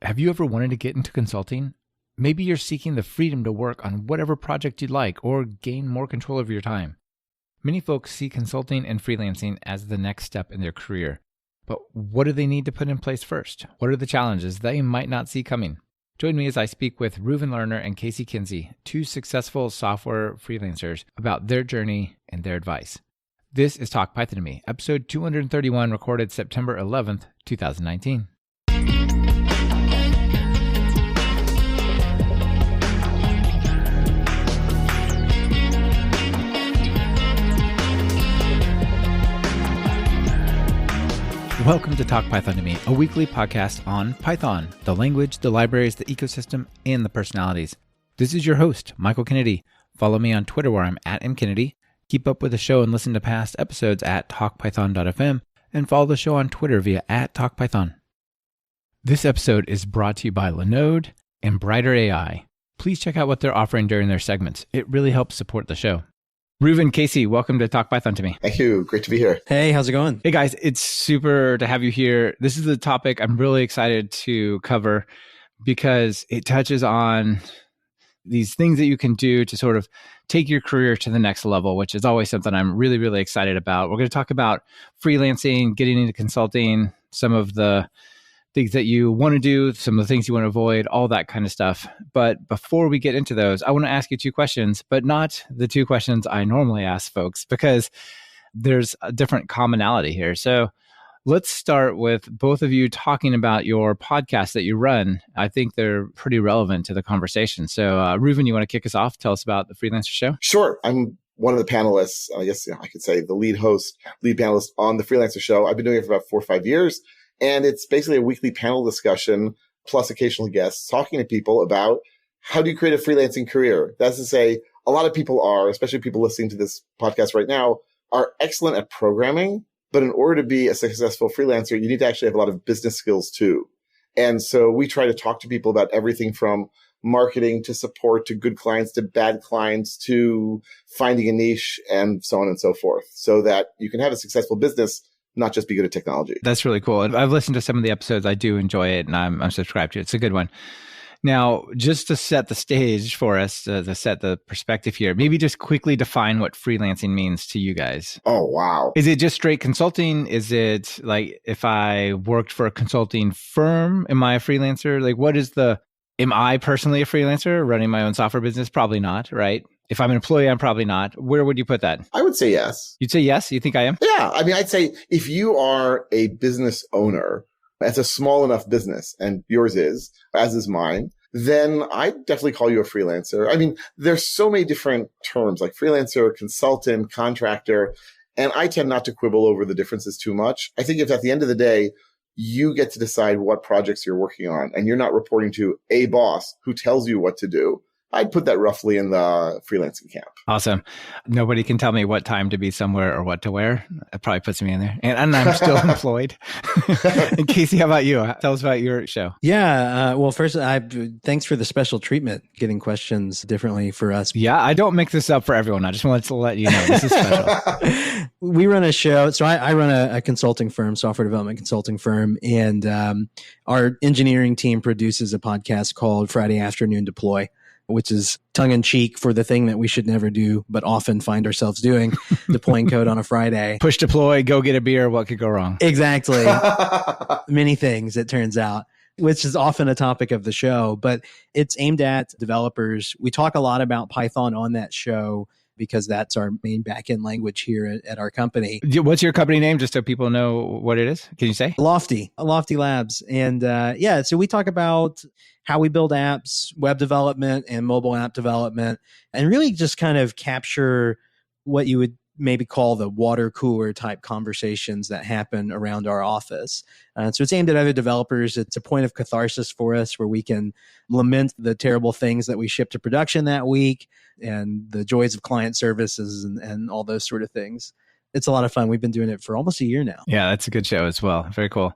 Have you ever wanted to get into consulting? Maybe you're seeking the freedom to work on whatever project you'd like or gain more control over your time. Many folks see consulting and freelancing as the next step in their career. But what do they need to put in place first? What are the challenges they might not see coming? Join me as I speak with Reuven Lerner and Kinsen, two successful software freelancers, about their journey and their advice. This is Talk Python to Me, episode 231, recorded September 11th, 2019. Welcome to Talk Python to Me, a weekly podcast on Python, the language, the libraries, the ecosystem, and the personalities. This is your host, Michael Kennedy. Follow me on Twitter where I'm at mkennedy. Keep up with the show and listen to past episodes at talkpython.fm, and follow the show on Twitter via @talkpython. This episode is brought to you by Linode and Brighter AI. Please check out what they're offering during their segments. It really helps support the show. Reuven, Casey, welcome to Talk Python to Me. Thank you. Great to be here. Hey, how's it going? Hey guys, it's super to have you here. This is the topic I'm really excited to cover because it touches on these things that you can do to sort of take your career to the next level, which is always something I'm really, really excited about. We're going to talk about freelancing, getting into consulting, some of the things that you want to do, some of the things you want to avoid, all that kind of stuff. But before we get into those, I want to ask you two questions, but not the two questions I normally ask folks, because there's a different commonality here. So let's start with both of you talking about your podcast that you run. I think they're pretty relevant to the conversation. So Reuven, you want to kick us off? Tell us about the Freelancer Show? Sure. I'm one of the panelists, I guess I could say the lead panelist on the Freelancer Show. I've been doing it for about 4 or 5 years. And it's basically a weekly panel discussion, plus occasional guests talking to people about how do you create a freelancing career? That's to say, a lot of people are, especially people listening to this podcast right now, are excellent at programming. But in order to be a successful freelancer, you need to actually have a lot of business skills too. And so we try to talk to people about everything from marketing to support to good clients to bad clients to finding a niche and so on and so forth, so that you can have a successful business, not just be good at technology. That's really cool. And I've listened to some of the episodes. I do enjoy it, and I'm subscribed to it. It's a good one. Now, just to set the stage for us, to set the perspective here, maybe just quickly define what freelancing means to you guys. Oh, wow. Is it just straight consulting? Is it like if I worked for a consulting firm, am I a freelancer? Like am I personally a freelancer running my own software business? Probably not, right? If I'm an employee, I'm probably not. Where would you put that? I would say yes. You'd say yes? You think I am? Yeah. I mean, I'd say if you are a business owner, it's a small enough business, and yours is, as is mine, then I'd definitely call you a freelancer. I mean, there's so many different terms like freelancer, consultant, contractor, and I tend not to quibble over the differences too much. I think if at the end of the day, you get to decide what projects you're working on and you're not reporting to a boss who tells you what to do, I'd put that roughly in the freelancing camp. Awesome. Nobody can tell me what time to be somewhere or what to wear. It probably puts me in there. And I'm still employed. And Casey, how about you? Tell us about your show. Yeah. Well, first, thanks for the special treatment, getting questions differently for us. Yeah, I don't make this up for everyone. I just wanted to let you know this is special. We run a show. So I run a consulting firm, software development consulting firm. And our engineering team produces a podcast called Friday Afternoon Deploy, which is tongue-in-cheek for the thing that we should never do, but often find ourselves doing, deploying code on a Friday. Push deploy, go get a beer, what could go wrong? Exactly. Many things, it turns out, which is often a topic of the show, but it's aimed at developers. We talk a lot about Python on that show because that's our main backend language here at our company. What's your company name, just so people know what it is? Can you say? Lofty Labs. And so we talk about how we build apps, web development and mobile app development, and really just kind of capture what you would maybe call the water cooler type conversations that happen around our office. So it's aimed at other developers. It's a point of catharsis for us where we can lament the terrible things that we ship to production that week and the joys of client services and all those sort of things. It's a lot of fun. We've been doing it for almost a year now. Yeah, that's a good show as well. Very cool.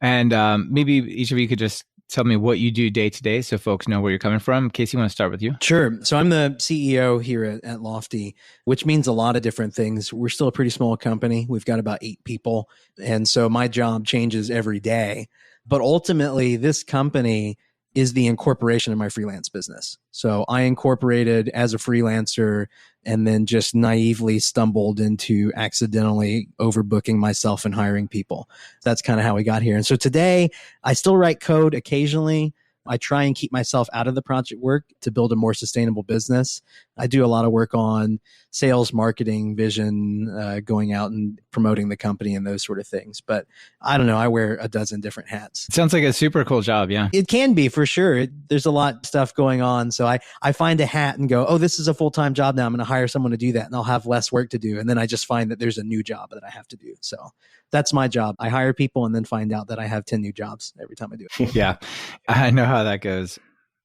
And maybe each of you could just tell me what you do day to day so folks know where you're coming from. Casey, you want to start with you? Sure. So I'm the CEO here at Lofty, which means a lot of different things. We're still a pretty small company. We've got about 8 people. And so my job changes every day. But ultimately, this company is the incorporation of my freelance business. So I incorporated as a freelancer and then just naively stumbled into accidentally overbooking myself and hiring people. That's kind of how we got here. And so today I still write code occasionally. I try and keep myself out of the project work to build a more sustainable business. I do a lot of work on sales, marketing, vision, going out and promoting the company and those sort of things. But I don't know, I wear a dozen different hats. It sounds like a super cool job. Yeah. It can be for sure. There's a lot of stuff going on. So I find a hat and go, oh, this is a full-time job now. I'm going to hire someone to do that and I'll have less work to do. And then I just find that there's a new job that I have to do. So that's my job. I hire people and then find out that I have 10 new jobs every time I do it. Yeah. I know how that goes.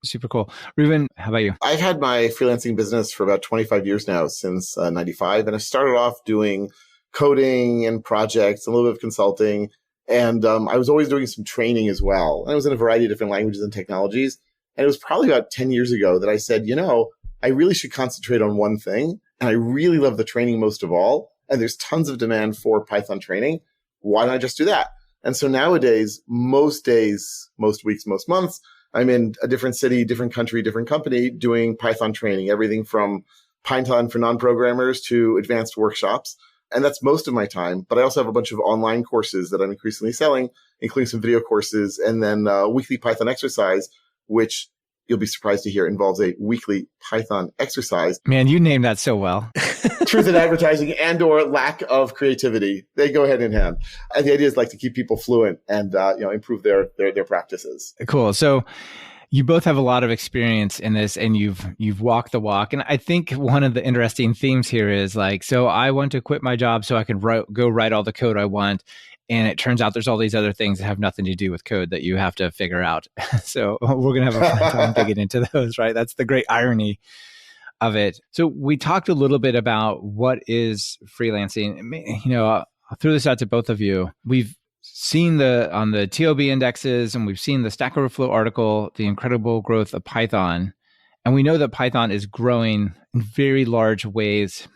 Super cool. Reuven, how about you? I've had my freelancing business for about 25 years now, since 95. And I started off doing coding and projects, a little bit of consulting. And I was always doing some training as well. And I was in a variety of different languages and technologies. And it was probably about 10 years ago that I said, I really should concentrate on one thing. And I really love the training most of all. And there's tons of demand for Python training. Why don't I just do that? And so nowadays, most days, most weeks, most months, I'm in a different city, different country, different company doing Python training, everything from Python for non-programmers to advanced workshops. And that's most of my time. But I also have a bunch of online courses that I'm increasingly selling, including some video courses, and then weekly Python exercise, which you'll be surprised to hear involves a weekly Python exercise. Man, you named that so well. Truth in advertising and or lack of creativity. They go hand in hand. And the idea is to keep people fluent and improve their practices. Cool. So you both have a lot of experience in this and you've walked the walk. And I think one of the interesting themes here is so I want to quit my job so I can go write all the code I want. And it turns out there's all these other things that have nothing to do with code that you have to figure out. So we're going to have a fun time digging into those, right? That's the great irony of it. So we talked a little bit about what is freelancing. I'll throw this out to both of you. We've seen on the TOB indexes, and we've seen the Stack Overflow article, the incredible growth of Python. And we know that Python is growing in very large ways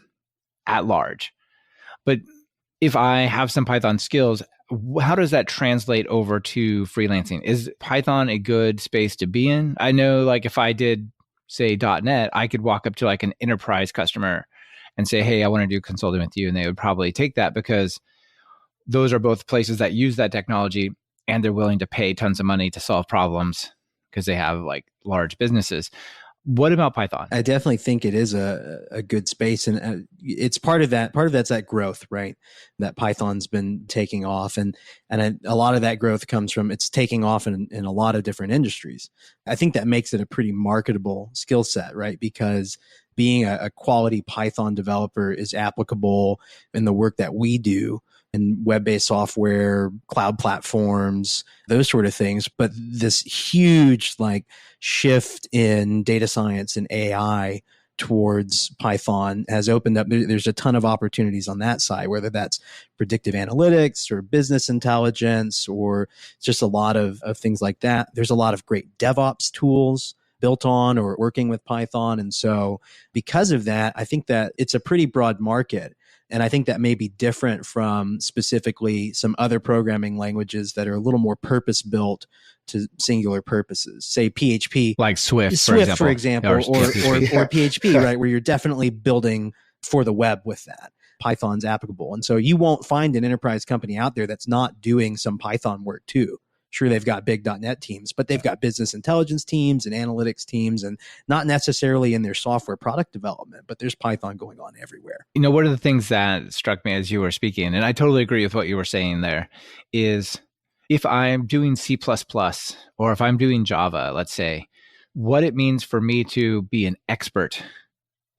at large. But if I have some Python skills, how does that translate over to freelancing? Is Python a good space to be in? I know if I did say .NET, I could walk up to an enterprise customer and say, hey, I want to do consulting with you. And they would probably take that because those are both places that use that technology and they're willing to pay tons of money to solve problems because they have large businesses. What about Python? I definitely think it is a good space, and it's part of that. Part of that's that growth, right? That Python's been taking off, and a lot of that growth comes from it's taking off in a lot of different industries. I think that makes it a pretty marketable skill set, right? Because being a quality Python developer is applicable in the work that we do in web-based software, cloud platforms, those sort of things. But this huge shift in data science and AI towards Python has opened up. There's a ton of opportunities on that side, whether that's predictive analytics or business intelligence or just a lot of things like that. There's a lot of great DevOps tools built on or working with Python. And so because of that, I think that it's a pretty broad market. And I think that may be different from specifically some other programming languages that are a little more purpose-built to singular purposes. Say PHP. Like Swift, for example, or PHP, right? Where you're definitely building for the web with that. Python's applicable. And so you won't find an enterprise company out there that's not doing some Python work too. Sure, they've got big .NET teams, but they've got business intelligence teams and analytics teams, and not necessarily in their software product development, but there's Python going on everywhere. One of the things that struck me as you were speaking, and I totally agree with what you were saying there, is if I'm doing C++ or if I'm doing Java, let's say, what it means for me to be an expert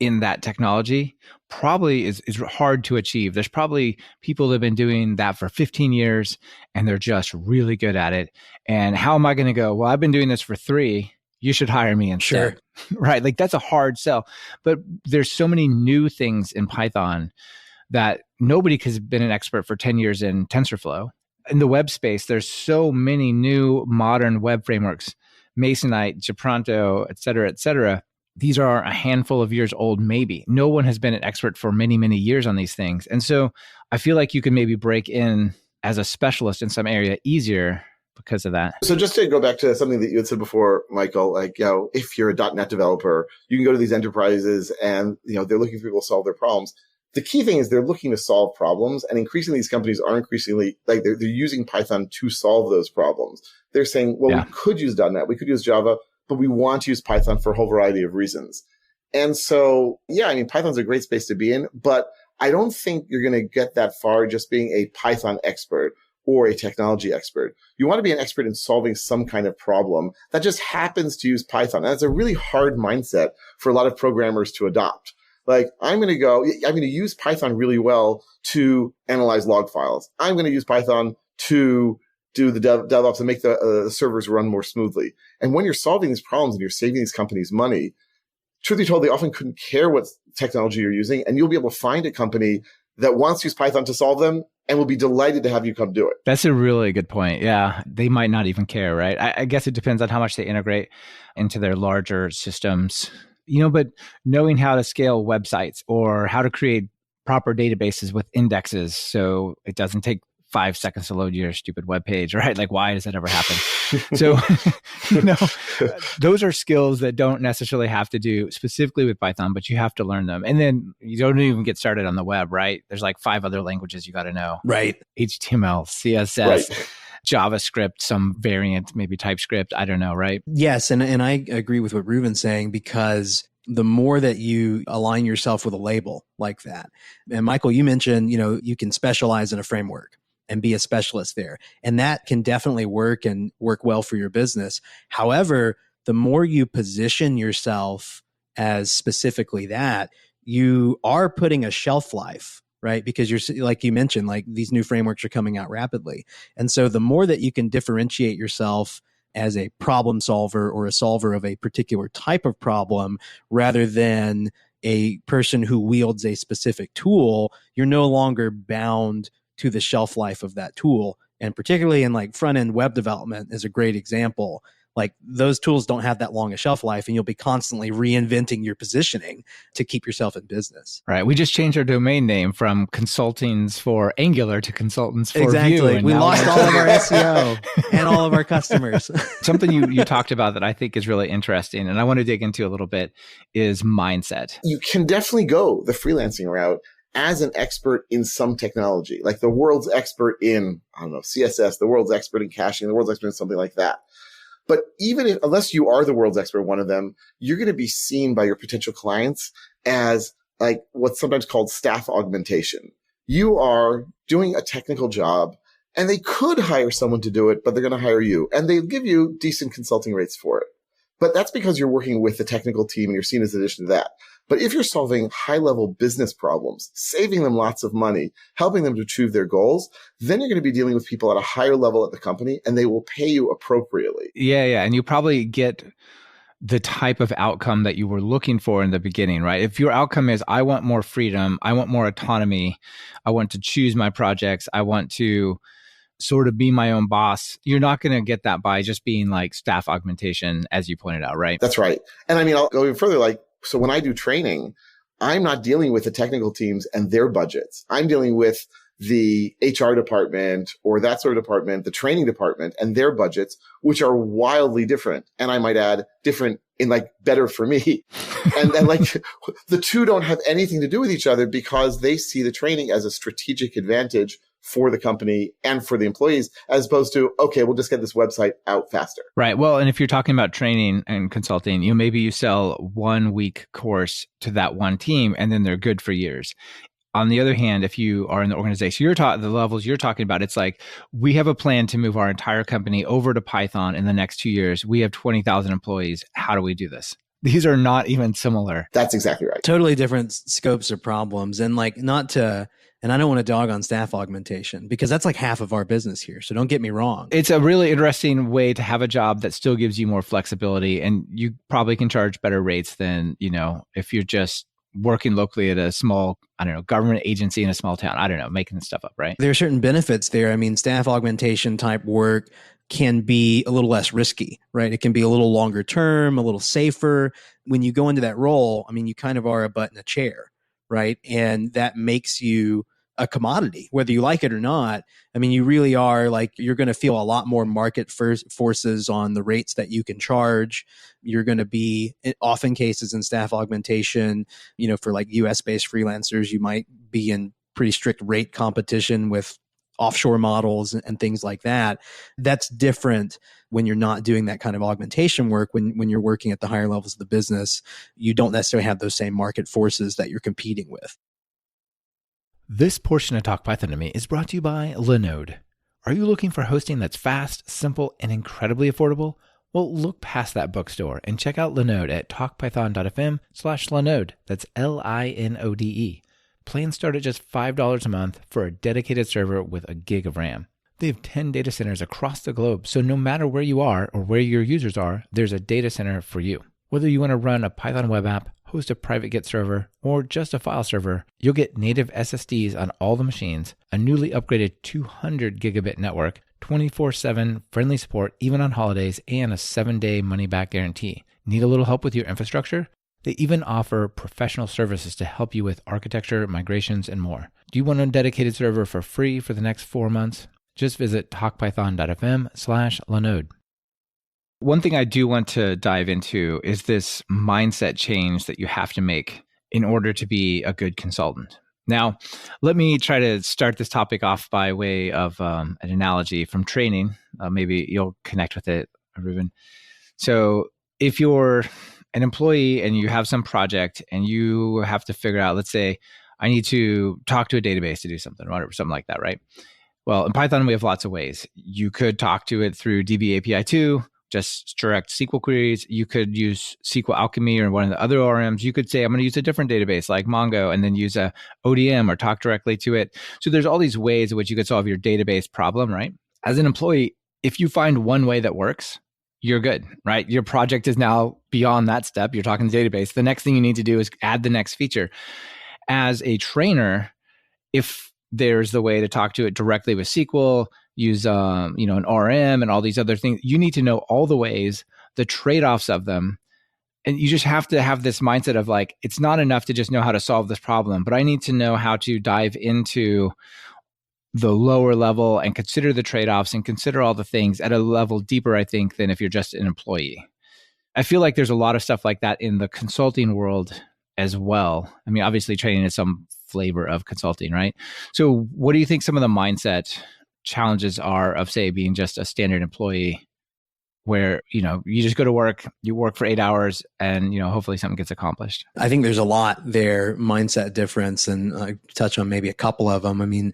in that technology probably is hard to achieve. There's probably people that have been doing that for 15 years and they're just really good at it. And how am I going to go, well, I've been doing this for 3, you should hire me instead. Sure. Right? That's a hard sell. But there's so many new things in Python that nobody has been an expert for 10 years in TensorFlow. In the web space, there's so many new modern web frameworks, Masonite, Gepronto, et cetera, these are a handful of years old, maybe. No one has been an expert for many, many years on these things. And so I feel like you can maybe break in as a specialist in some area easier because of that. So just to go back to something that you had said before, Michael, like, if you're a .NET developer, you can go to these enterprises and, they're looking for people to solve their problems. The key thing is they're looking to solve problems, and increasingly these companies are increasingly like they're using Python to solve those problems. They're saying, well, we could use .NET, we could use Java, but we want to use Python for a whole variety of reasons. And so, Python's a great space to be in, but I don't think you're going to get that far just being a Python expert or a technology expert. You want to be an expert in solving some kind of problem that just happens to use Python. And that's a really hard mindset for a lot of programmers to adopt. Like, I'm going to use Python really well to analyze log files. I'm going to use Python to do the DevOps and make the servers run more smoothly. And when you're solving these problems and you're saving these companies money, truth be told, they often couldn't care what technology you're using, and you'll be able to find a company that wants to use Python to solve them and will be delighted to have you come do it. That's a really good point. Yeah. They might not even care, right? I guess it depends on how much they integrate into their larger systems, but knowing how to scale websites or how to create proper databases with indexes so it doesn't take 5 seconds to load your stupid web page, right? Like, why does that ever happen? So, those are skills that don't necessarily have to do specifically with Python, but you have to learn them. And then you don't even get started on the web, right? There's like 5 other languages you got to know. Right. HTML, CSS, right. JavaScript, some variant, maybe TypeScript. I don't know, right? Yes. And I agree with what Reuven's saying, because the more that you align yourself with a label like that. And Michael, you mentioned, you can specialize in a framework and be a specialist there. And that can definitely work and work well for your business. However, the more you position yourself as specifically that, you are putting a shelf life, right? Because you're, like you mentioned, like these new frameworks are coming out rapidly. And so the more that you can differentiate yourself as a problem solver or a solver of a particular type of problem, rather than a person who wields a specific tool, you're no longer bound to the shelf life of that tool. And particularly in like front end web development is a great example. Like those tools don't have that long a shelf life, and you'll be constantly reinventing your positioning to keep yourself in business. Right. We just changed our domain name from consultings for Angular to consultants for exactly. Vue. We lost all of our SEO and all of our customers. Something you talked about that I think is really interesting, and I want to dig into a little bit, is mindset. You can definitely go the freelancing route as an expert in some technology, like the world's expert in, CSS, the world's expert in caching, the world's expert in something like that. But unless you are the world's expert in one of them, you're going to be seen by your potential clients as like what's sometimes called staff augmentation. You are doing a technical job and they could hire someone to do it, but they're going to hire you, and they give you decent consulting rates for it. But that's because you're working with the technical team and you're seen as an addition to that. But if you're solving high-level business problems, saving them lots of money, helping them to achieve their goals, then you're going to be dealing with people at a higher level at the company, and they will pay you appropriately. Yeah. And you probably get the type of outcome that you were looking for in the beginning, right? If your outcome is, I want more freedom, I want more autonomy, I want to choose my projects, I want to sort of be my own boss, you're not going to get that by just being like staff augmentation, as you pointed out, right? That's right. And I'll go even further. So when I do training, I'm not dealing with the technical teams and their budgets. I'm dealing with the HR department or that sort of department, the training department and their budgets, which are wildly different. And I might add different in better for me. and the two don't have anything to do with each other because they see the training as a strategic advantage for the company and for the employees, as opposed to, okay, we'll just get this website out faster. Right. Well, and if you're talking about training and consulting, maybe you sell 1 week course to that one team and then they're good for years. On the other hand, if you are in the organization, the levels you're talking about, it's like, we have a plan to move our entire company over to Python in the next 2 years. We have 20,000 employees. How do we do this? These are not even similar. That's exactly right. Totally different scopes of problems. And and I don't want to dog on staff augmentation because that's like half of our business here. So don't get me wrong. It's a really interesting way to have a job that still gives you more flexibility, and you probably can charge better rates than, if you're just working locally at a small, government agency in a small town. Making this stuff up, right? There are certain benefits there. Staff augmentation type work can be a little less risky, right? It can be a little longer term, a little safer. When you go into that role, you kind of are a butt in a chair, right? And that makes you a commodity, whether you like it or not. I mean, you really are like, you're going to feel a lot more market forces on the rates that you can charge. You're going to be, often cases in staff augmentation, for like US based freelancers, you might be in pretty strict rate competition with offshore models and things like that. That's different when you're not doing that kind of augmentation work. When you're working at the higher levels of the business, you don't necessarily have those same market forces that you're competing with. This portion of Talk Python to Me is brought to you by Linode. Are you looking for hosting that's fast, simple, and incredibly affordable? Well, look past that bookstore and check out Linode at talkpython.fm/Linode. That's Linode. Plans start at just $5 a month for a dedicated server with a gig of RAM. They have 10 data centers across the globe, so no matter where you are or where your users are, there's a data center for you. Whether you want to run a Python web app, host a private Git server, or just a file server, you'll get native SSDs on all the machines, a newly upgraded 200 gigabit network, 24/7 friendly support even on holidays, and a 7-day money-back guarantee. Need a little help with your infrastructure? They even offer professional services to help you with architecture, migrations, and more. Do you want a dedicated server for free for the next 4 months? Just visit talkpython.fm/Linode. One thing I do want to dive into is this mindset change that you have to make in order to be a good consultant. Now, let me try to start this topic off by way of an analogy from training. Maybe you'll connect with it, Reuven. So if you're an employee and you have some project and you have to figure out, let's say, I need to talk to a database to do something, or something like that, right? Well, in Python, we have lots of ways. You could talk to it through DB API 2, just direct SQL queries. You could use SQL Alchemy or one of the other ORMs. You could say, I'm going to use a different database like Mongo and then use a ODM or talk directly to it. So there's all these ways in which you could solve your database problem, right? As an employee, if you find one way that works, you're good, right? Your project is now beyond that step. You're talking the database. The next thing you need to do is add the next feature. As a trainer, if there's the way to talk to it directly with SQL, use an RM and all these other things, you need to know all the ways, the trade-offs of them. And you just have to have this mindset of like, it's not enough to just know how to solve this problem, but I need to know how to dive into the lower level and consider the trade-offs and consider all the things at a level deeper, I think, than if you're just an employee. I feel like there's a lot of stuff like that in the consulting world as well. I mean, obviously training is some flavor of consulting, right? So what do you think some of the mindset challenges are of, say, being just a standard employee where, you just go to work, you work for 8 hours and, hopefully something gets accomplished? I think there's a lot there, mindset difference, and I touch on maybe a couple of them. I mean,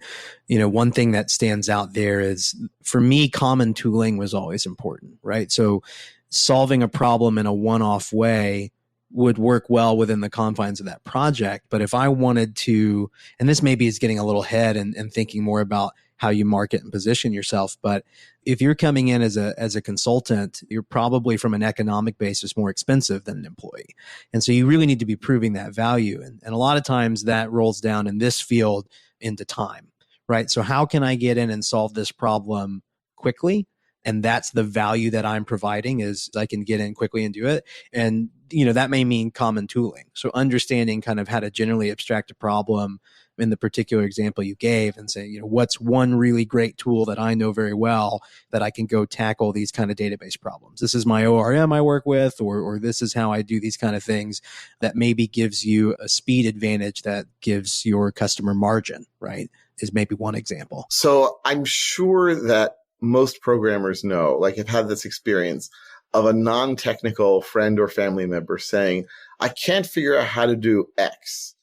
one thing that stands out there is, for me, common tooling was always important, right? So solving a problem in a one-off way would work well within the confines of that project. But if I wanted to, and this maybe is getting a little ahead and thinking more about how you market and position yourself. But if you're coming in as a consultant, you're probably from an economic basis more expensive than an employee. And so you really need to be proving that value. And a lot of times that rolls down in this field into time, right? So how can I get in and solve this problem quickly? And that's the value that I'm providing, is I can get in quickly and do it. And, that may mean common tooling. So understanding kind of how to generally abstract a problem in the particular example you gave and say, what's one really great tool that I know very well that I can go tackle these kind of database problems? This is my ORM I work with, or this is how I do these kind of things, that maybe gives you a speed advantage that gives your customer margin, right? Is maybe one example. So I'm sure that most programmers know, like, have had this experience of a non-technical friend or family member saying, I can't figure out how to do X.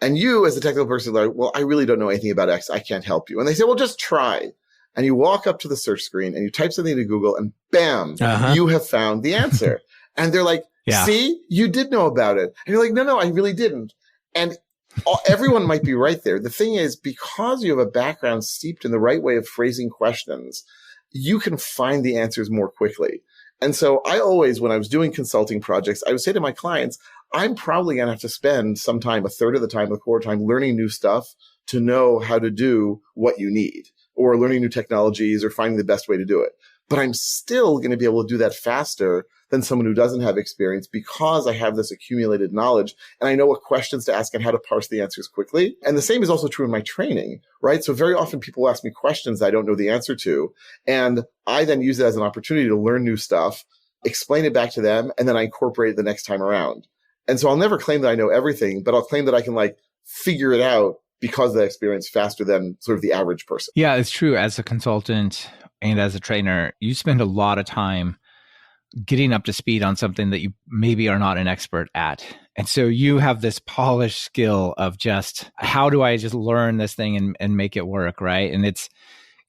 And you, as a technical person, are like, well, I really don't know anything about X. I can't help you. And they say, well, just try. And you walk up to the search screen and you type something into Google and bam, you have found the answer. And they're like, see, you did know about it. And you're like, no, I really didn't. And everyone might be right there. The thing is, because you have a background steeped in the right way of phrasing questions, you can find the answers more quickly. And so I always, when I was doing consulting projects, I would say to my clients, I'm probably going to have to spend some time, a third of the time, a quarter time, learning new stuff to know how to do what you need, or learning new technologies or finding the best way to do it. But I'm still going to be able to do that faster than someone who doesn't have experience because I have this accumulated knowledge and I know what questions to ask and how to parse the answers quickly. And the same is also true in my training, right? So very often people ask me questions I don't know the answer to. And I then use it as an opportunity to learn new stuff, explain it back to them, and then I incorporate it the next time around. And so I'll never claim that I know everything, but I'll claim that I can figure it out because of that experience faster than sort of the average person. Yeah, it's true. As a consultant and as a trainer, you spend a lot of time getting up to speed on something that you maybe are not an expert at. And so you have this polished skill of just, how do I just learn this thing and make it work, right? And it's,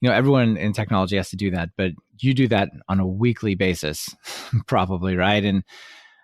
everyone in technology has to do that, but you do that on a weekly basis, probably, right? And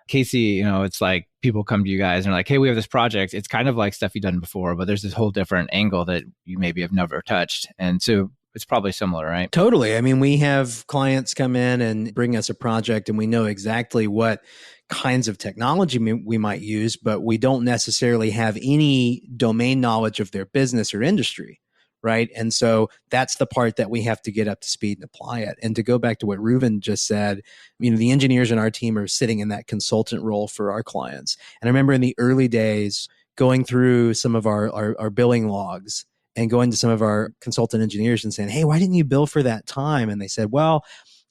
Casey, it's like people come to you guys and are like, hey, we have this project. It's kind of like stuff you've done before, but there's this whole different angle that you maybe have never touched. And so it's probably similar, right? Totally. I mean, we have clients come in and bring us a project and we know exactly what kinds of technology we might use, but we don't necessarily have any domain knowledge of their business or industry. Right. And so that's the part that we have to get up to speed and apply it. And to go back to what Reuven just said, the engineers in our team are sitting in that consultant role for our clients. And I remember in the early days going through some of our billing logs and going to some of our consultant engineers and saying, hey, why didn't you bill for that time? And they said, well,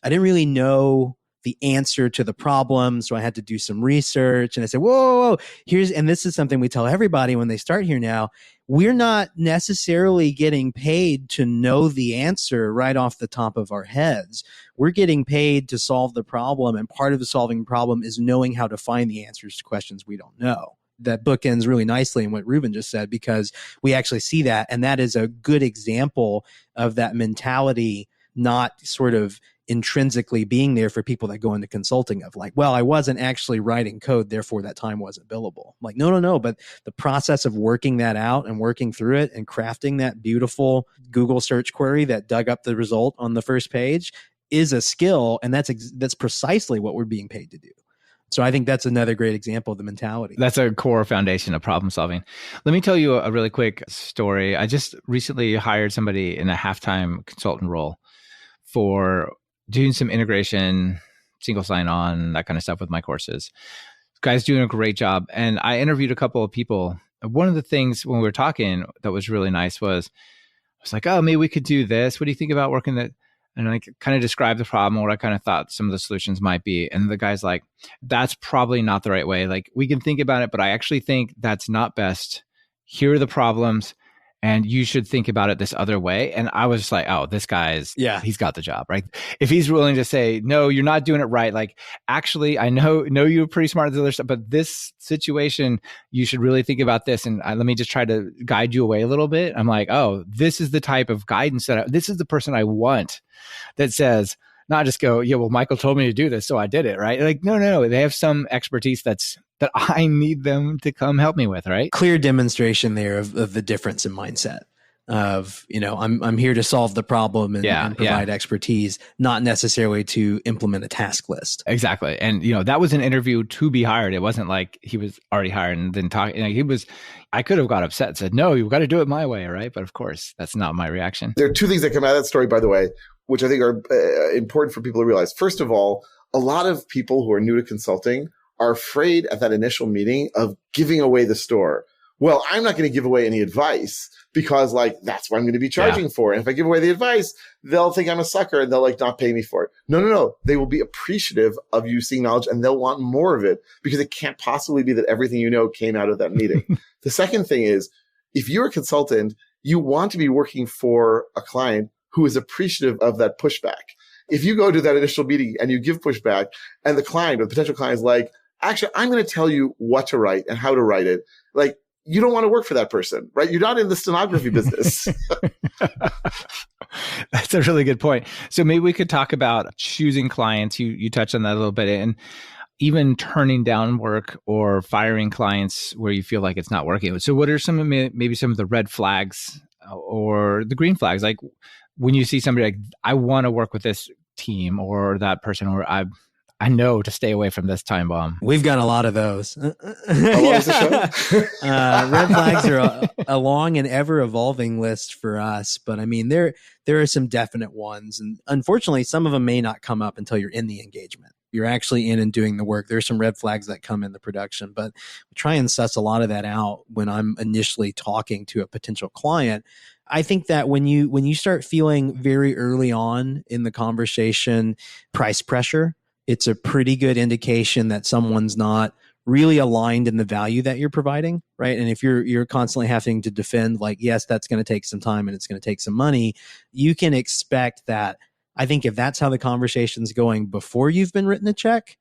I didn't really know the answer to the problem. So I had to do some research. And I said, whoa, and this is something we tell everybody when they start here now. We're not necessarily getting paid to know the answer right off the top of our heads. We're getting paid to solve the problem. And part of the solving problem is knowing how to find the answers to questions we don't know. That book ends really nicely in what Reuven just said, because we actually see that. And that is a good example of that mentality, not sort of intrinsically being there for people that go into consulting of well, I wasn't actually writing code, therefore that time wasn't billable. No. But the process of working that out and working through it and crafting that beautiful Google search query that dug up the result on the first page is a skill. And that's precisely what we're being paid to do. So I think that's another great example of the mentality. That's a core foundation of problem solving. Let me tell you a really quick story. I just recently hired somebody in a half-time consultant role for doing some integration, single sign-on, that kind of stuff with my courses. This guy's doing a great job. And I interviewed a couple of people. One of the things when we were talking that was really nice was, I was like, oh, maybe we could do this. What do you think about working that? And I kind of described the problem, what I kind of thought some of the solutions might be. And the guy's like, that's probably not the right way. We can think about it, but I actually think that's not best. Here are the problems. And you should think about it this other way. And I was just like, oh, this guy's, he's got the job, right? If he's willing to say, no, you're not doing it right. Actually, I know you're pretty smart at the other stuff, but this situation, you should really think about this. And let me just try to guide you away a little bit. I'm like, oh, this is the type of guidance this is the person I want that says, not just go, yeah, well, Michael told me to do this, so I did it, right? No. They have some expertise that I need them to come help me with, right? Clear demonstration there of the difference in mindset of, I'm here to solve the problem and provide expertise, not necessarily to implement a task list. Exactly. And, that was an interview to be hired. It wasn't like he was already hired and then talking. I could have got upset and said, no, you've got to do it my way, right? But of course, that's not my reaction. There are two things that come out of that story, by the way, which I think are important for people to realize. First of all, a lot of people who are new to consulting are afraid at that initial meeting of giving away the store. Well, I'm not going to give away any advice because that's what I'm going to be charging for. And if I give away the advice, they'll think I'm a sucker and they'll not pay me for it. No. They will be appreciative of you seeing knowledge and they'll want more of it because it can't possibly be that everything you know came out of that meeting. The second thing is, if you're a consultant, you want to be working for a client who is appreciative of that pushback. If you go to that initial meeting and you give pushback and the client or the potential client is like, actually, I'm going to tell you what to write and how to write it. You don't want to work for that person, right? You're not in the stenography business. That's a really good point. So maybe we could talk about choosing clients. You touched on that a little bit, and even turning down work or firing clients where you feel like it's not working. So what are maybe some of the red flags or the green flags? When you see somebody I want to work with this team or that person, or I know to stay away from this time bomb. We've got a lot of those. How long is the show? Red flags are a long and ever evolving list for us. But there are some definite ones. And unfortunately, some of them may not come up until you're in the engagement. you're actually in and doing the work. There's some red flags that come in the production, but we try and suss a lot of that out when I'm initially talking to a potential client. I think that when you start feeling very early on in the conversation price pressure, it's a pretty good indication that someone's not really aligned in the value that you're providing, right? And if you're constantly having to defend, like, yes, that's going to take some time and it's going to take some money, you can expect that. I think if that's how the conversation's going before you've been written a check,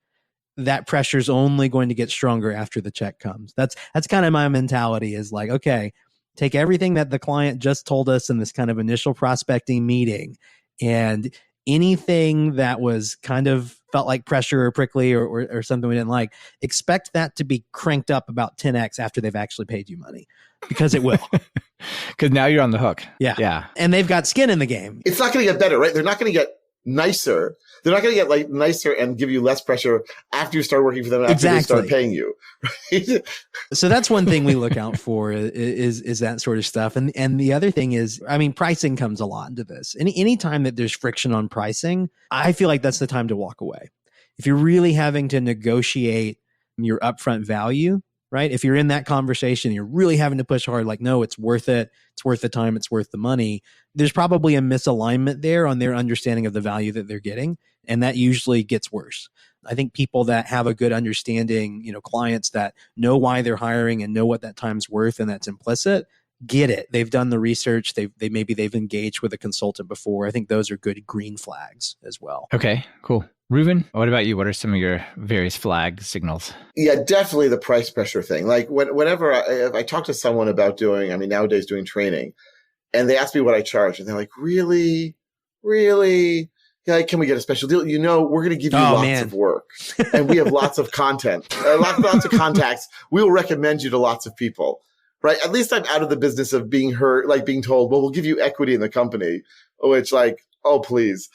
that pressure's only going to get stronger after the check comes. That's kind of my mentality, is like, okay, take everything that the client just told us in this kind of initial prospecting meeting, and anything that was kind of felt like pressure or prickly or something we didn't like, expect that to be cranked up about 10x after they've actually paid you money, because it will. Because now you're on the hook. Yeah. And they've got skin in the game. It's not going to get better, right? They're not going to get nicer. They're not going to get like nicer and give you less pressure after you start working for them, after they start paying you. Right? So that's one thing we look out for is that sort of stuff. And the other thing is, I mean, pricing comes a lot into this. Any time that there's friction on pricing, I feel like that's the time to walk away. If you're really having to negotiate your upfront value, right? If you're in that conversation, you're really having to push hard, like, no, it's worth it. It's worth the time. It's worth the money. There's probably a misalignment there on their understanding of the value that they're getting. And that usually gets worse. I think people that have a good understanding, clients that know why they're hiring and know what that time's worth, and that's implicit, get it. They've done the research. Maybe they've engaged with a consultant before. I think those are good green flags as well. Okay, cool. Reuven, what about you? What are some of your various flag signals? Yeah, definitely the price pressure thing. Like whenever if I talk to someone about nowadays doing training, and they ask me what I charge, and they're like, really? Yeah, can we get a special deal? We're going to give you lots of work, and we have lots of content, lots of contacts. We will recommend you to lots of people, right? At least I'm out of the business of being being told, well, we'll give you equity in the company, which oh, please.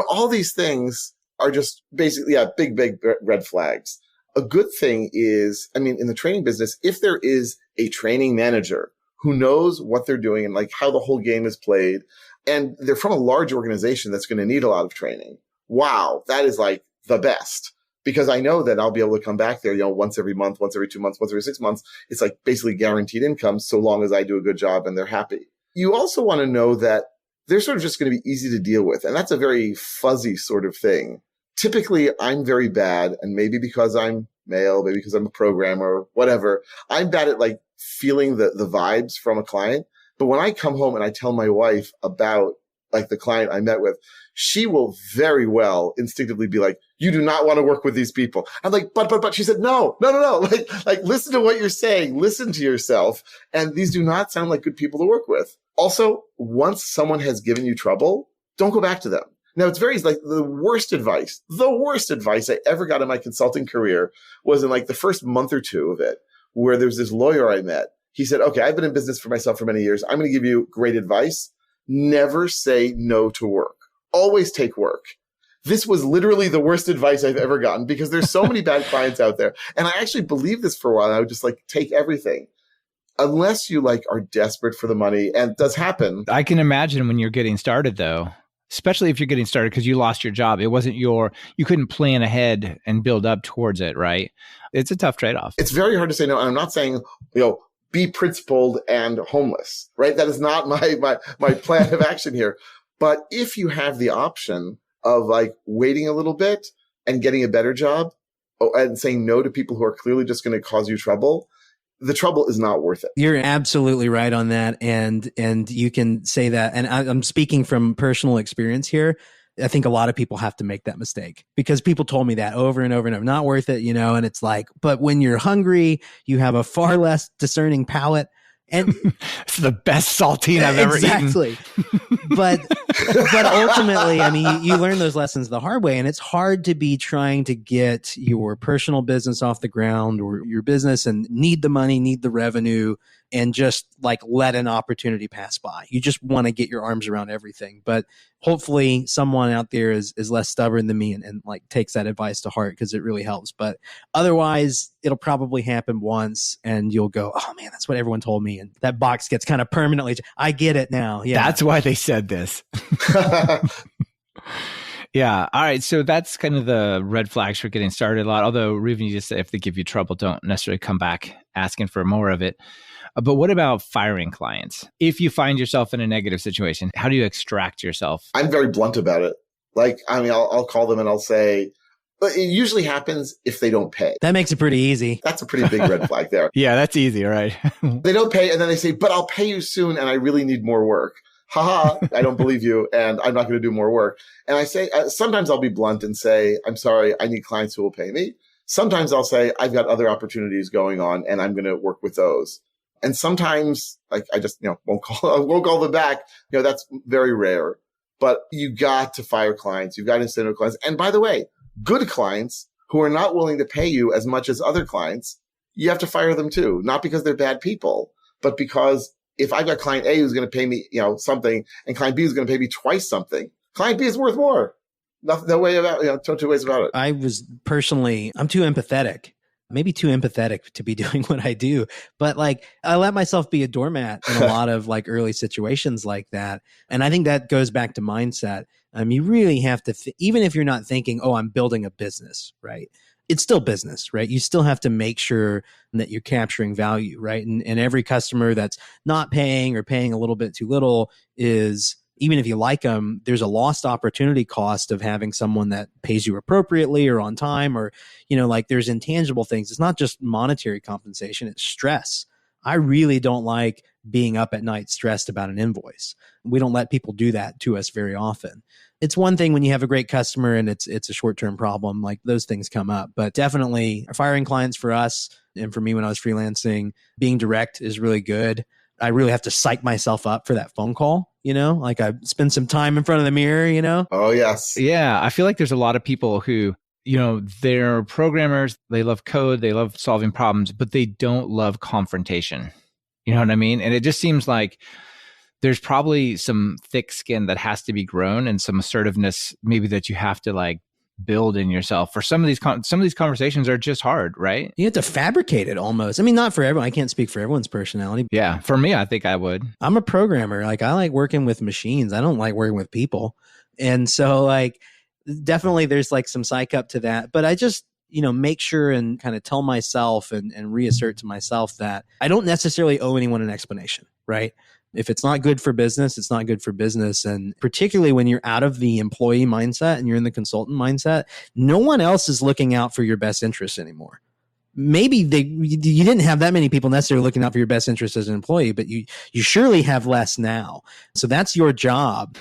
All these things are just basically, big red flags. A good thing is, in the training business, if there is a training manager who knows what they're doing and how the whole game is played, and they're from a large organization that's going to need a lot of training, wow, that is the best. Because I know that I'll be able to come back there, once every month, once every 2 months, once every 6 months. It's basically guaranteed income so long as I do a good job and they're happy. You also want to know that they're sort of just going to be easy to deal with. And that's a very fuzzy sort of thing. Typically, I'm very bad, and maybe because I'm male, maybe because I'm a programmer, whatever, I'm bad at feeling the vibes from a client. But when I come home and I tell my wife about the client I met with, she will very well instinctively be like, you do not want to work with these people. I'm like, but she said, no. Listen to what you're saying. Listen to yourself. And these do not sound like good people to work with. Also, once someone has given you trouble, don't go back to them. Now, it's very the worst advice I ever got in my consulting career was in the first month or two of it, where there was this lawyer I met. He said, okay, I've been in business for myself for many years. I'm going to give you great advice. Never say no to work. Always take work. This was literally the worst advice I've ever gotten, because there's so many bad clients out there. And I actually believed this for a while. I would just take everything. Unless you are desperate for the money, and it does happen. I can imagine when you're getting started though, especially if you're getting started because you lost your job. It wasn't you couldn't plan ahead and build up towards it, right? It's a tough trade-off. It's very hard to say no. I'm not saying, be principled and homeless, right? That is not my plan of action here. But if you have the option of waiting a little bit and getting a better job, and saying no to people who are clearly just going to cause you trouble, the trouble is not worth it. You're absolutely right on that. And you can say that. And I'm speaking from personal experience here. I think a lot of people have to make that mistake, because people told me that over and over and over, not worth it, and it's but when you're hungry, you have a far less discerning palate. And it's the best saltine I've ever eaten. Exactly. But ultimately, you learn those lessons the hard way, and it's hard to be trying to get your personal business off the ground, or your business, and need the money, need the revenue, and just let an opportunity pass by. You just want to get your arms around everything. But hopefully someone out there is less stubborn than me and takes that advice to heart, because it really helps. But otherwise, it'll probably happen once and you'll go, oh man, that's what everyone told me. And that box gets kind of permanently, I get it now. Yeah. That's why they said this. Yeah. All right. So that's kind of the red flags for getting started a lot. Although, Reuven, you just said if they give you trouble, don't necessarily come back asking for more of it. But what about firing clients? If you find yourself in a negative situation, how do you extract yourself? I'm very blunt about it. I'll call them and I'll say, but it usually happens if they don't pay. That makes it pretty easy. That's a pretty big red flag there. Yeah, that's easy, right? They don't pay and then they say, but I'll pay you soon and I really need more work. Haha, I don't believe you and I'm not going to do more work. And I say, sometimes I'll be blunt and say, I'm sorry, I need clients who will pay me. Sometimes I'll say, I've got other opportunities going on and I'm going to work with those. And sometimes I just, won't call them back. That's very rare, but you got to fire clients. You've got to incentive clients. And by the way, good clients who are not willing to pay you as much as other clients, you have to fire them too. Not because they're bad people, but because if I've got client A who's going to pay me, something and client B is going to pay me twice something, client B is worth more. No way about, no two ways about it. I'm too empathetic. Maybe too empathetic to be doing what I do, but I let myself be a doormat in a lot of early situations like that. And I think that goes back to mindset. You really have to, even if you're not thinking, oh, I'm building a business, right? It's still business, right? You still have to make sure that you're capturing value, right? And every customer that's not paying or paying a little bit too little is, even if you like them, there's a lost opportunity cost of having someone that pays you appropriately or on time, or, there's intangible things. It's not just monetary compensation, it's stress. I really don't like being up at night stressed about an invoice. We don't let people do that to us very often. It's one thing when you have a great customer and it's a short-term problem, those things come up, but definitely firing clients for us and for me when I was freelancing, being direct is really good. I really have to psych myself up for that phone call, I spend some time in front of the mirror, Oh, yes. Yeah. I feel like there's a lot of people who, they're programmers, they love code, they love solving problems, but they don't love confrontation. You know what I mean? And it just seems like there's probably some thick skin that has to be grown and some assertiveness maybe that you have to build in yourself. For some of these conversations are just hard, right? You have to fabricate it almost. I mean, not for everyone. I can't speak for everyone's personality. Yeah. For me, I think I would. I'm a programmer. I like working with machines. I don't like working with people. And so definitely there's some psych up to that. But I just, make sure and kind of tell myself and reassert to myself that I don't necessarily owe anyone an explanation, right? If it's not good for business, it's not good for business. And particularly when you're out of the employee mindset and you're in the consultant mindset, no one else is looking out for your best interests anymore. Maybe you didn't have that many people necessarily looking out for your best interest as an employee, but you surely have less now. So that's your job.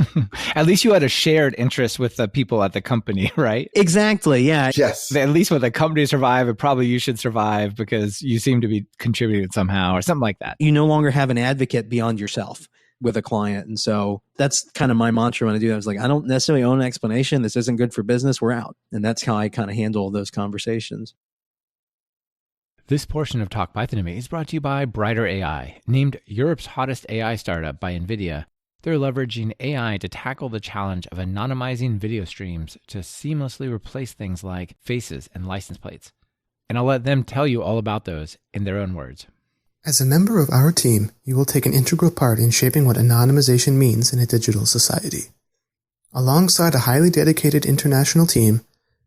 At least you had a shared interest with the people at the company, right? Exactly. Yeah. Yes. At least when the company survive, and probably you should survive because you seem to be contributing somehow or something like that. You no longer have an advocate beyond yourself with a client. And so that's kind of my mantra when I do that. I was I don't necessarily own an explanation. This isn't good for business. We're out. And that's how I kind of handle those conversations. This portion of Talk Python to Me is brought to you by Brighter AI. Named Europe's hottest AI startup by NVIDIA, they're leveraging AI to tackle the challenge of anonymizing video streams to seamlessly replace things like faces and license plates. And I'll let them tell you all about those in their own words. As a member of our team, you will take an integral part in shaping what anonymization means in a digital society. Alongside a highly dedicated international team,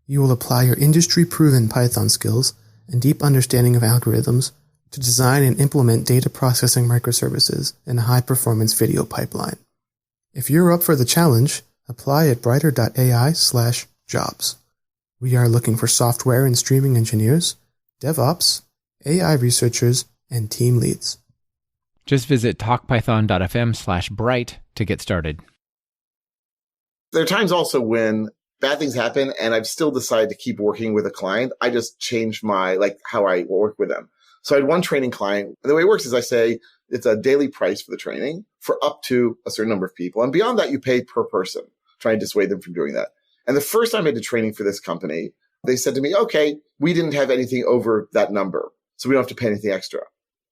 you will apply your industry-proven Python skills and deep understanding of algorithms to design and implement data processing microservices in a high-performance video pipeline. If you're up for the challenge, apply at brighter.ai/jobs. We are looking for software and streaming engineers, DevOps, AI researchers, and team leads. Just visit talkpython.fm/bright to get started. There are times also when bad things happen and I've still decided to keep working with a client. I just changed my, how I work with them. So I had one training client. And the way it works is I say it's a daily price for the training for up to a certain number of people. And beyond that, you pay per person, trying to dissuade them from doing that. And the first time I did training for this company, they said to me, okay, we didn't have anything over that number, so we don't have to pay anything extra.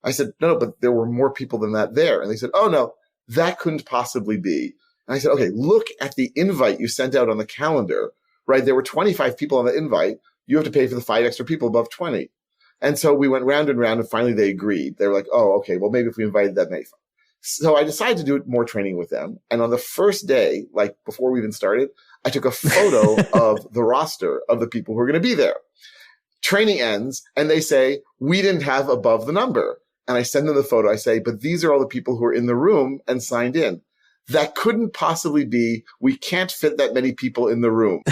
I said, no, but there were more people than that there. And they said, oh no, that couldn't possibly be. And I said, okay, look at the invite you sent out on the calendar, right? There were 25 people on the invite. You have to pay for the 5 extra people above 20. And so we went round and round and finally they agreed. They were like, oh, okay, well, maybe if we invited that many. So I decided to do more training with them. And on the first day, before we even started, I took a photo of the roster of the people who are going to be there. Training ends and they say, we didn't have above the number. And I send them the photo. I say, but these are all the people who are in the room and signed in. That couldn't possibly be, we can't fit that many people in the room.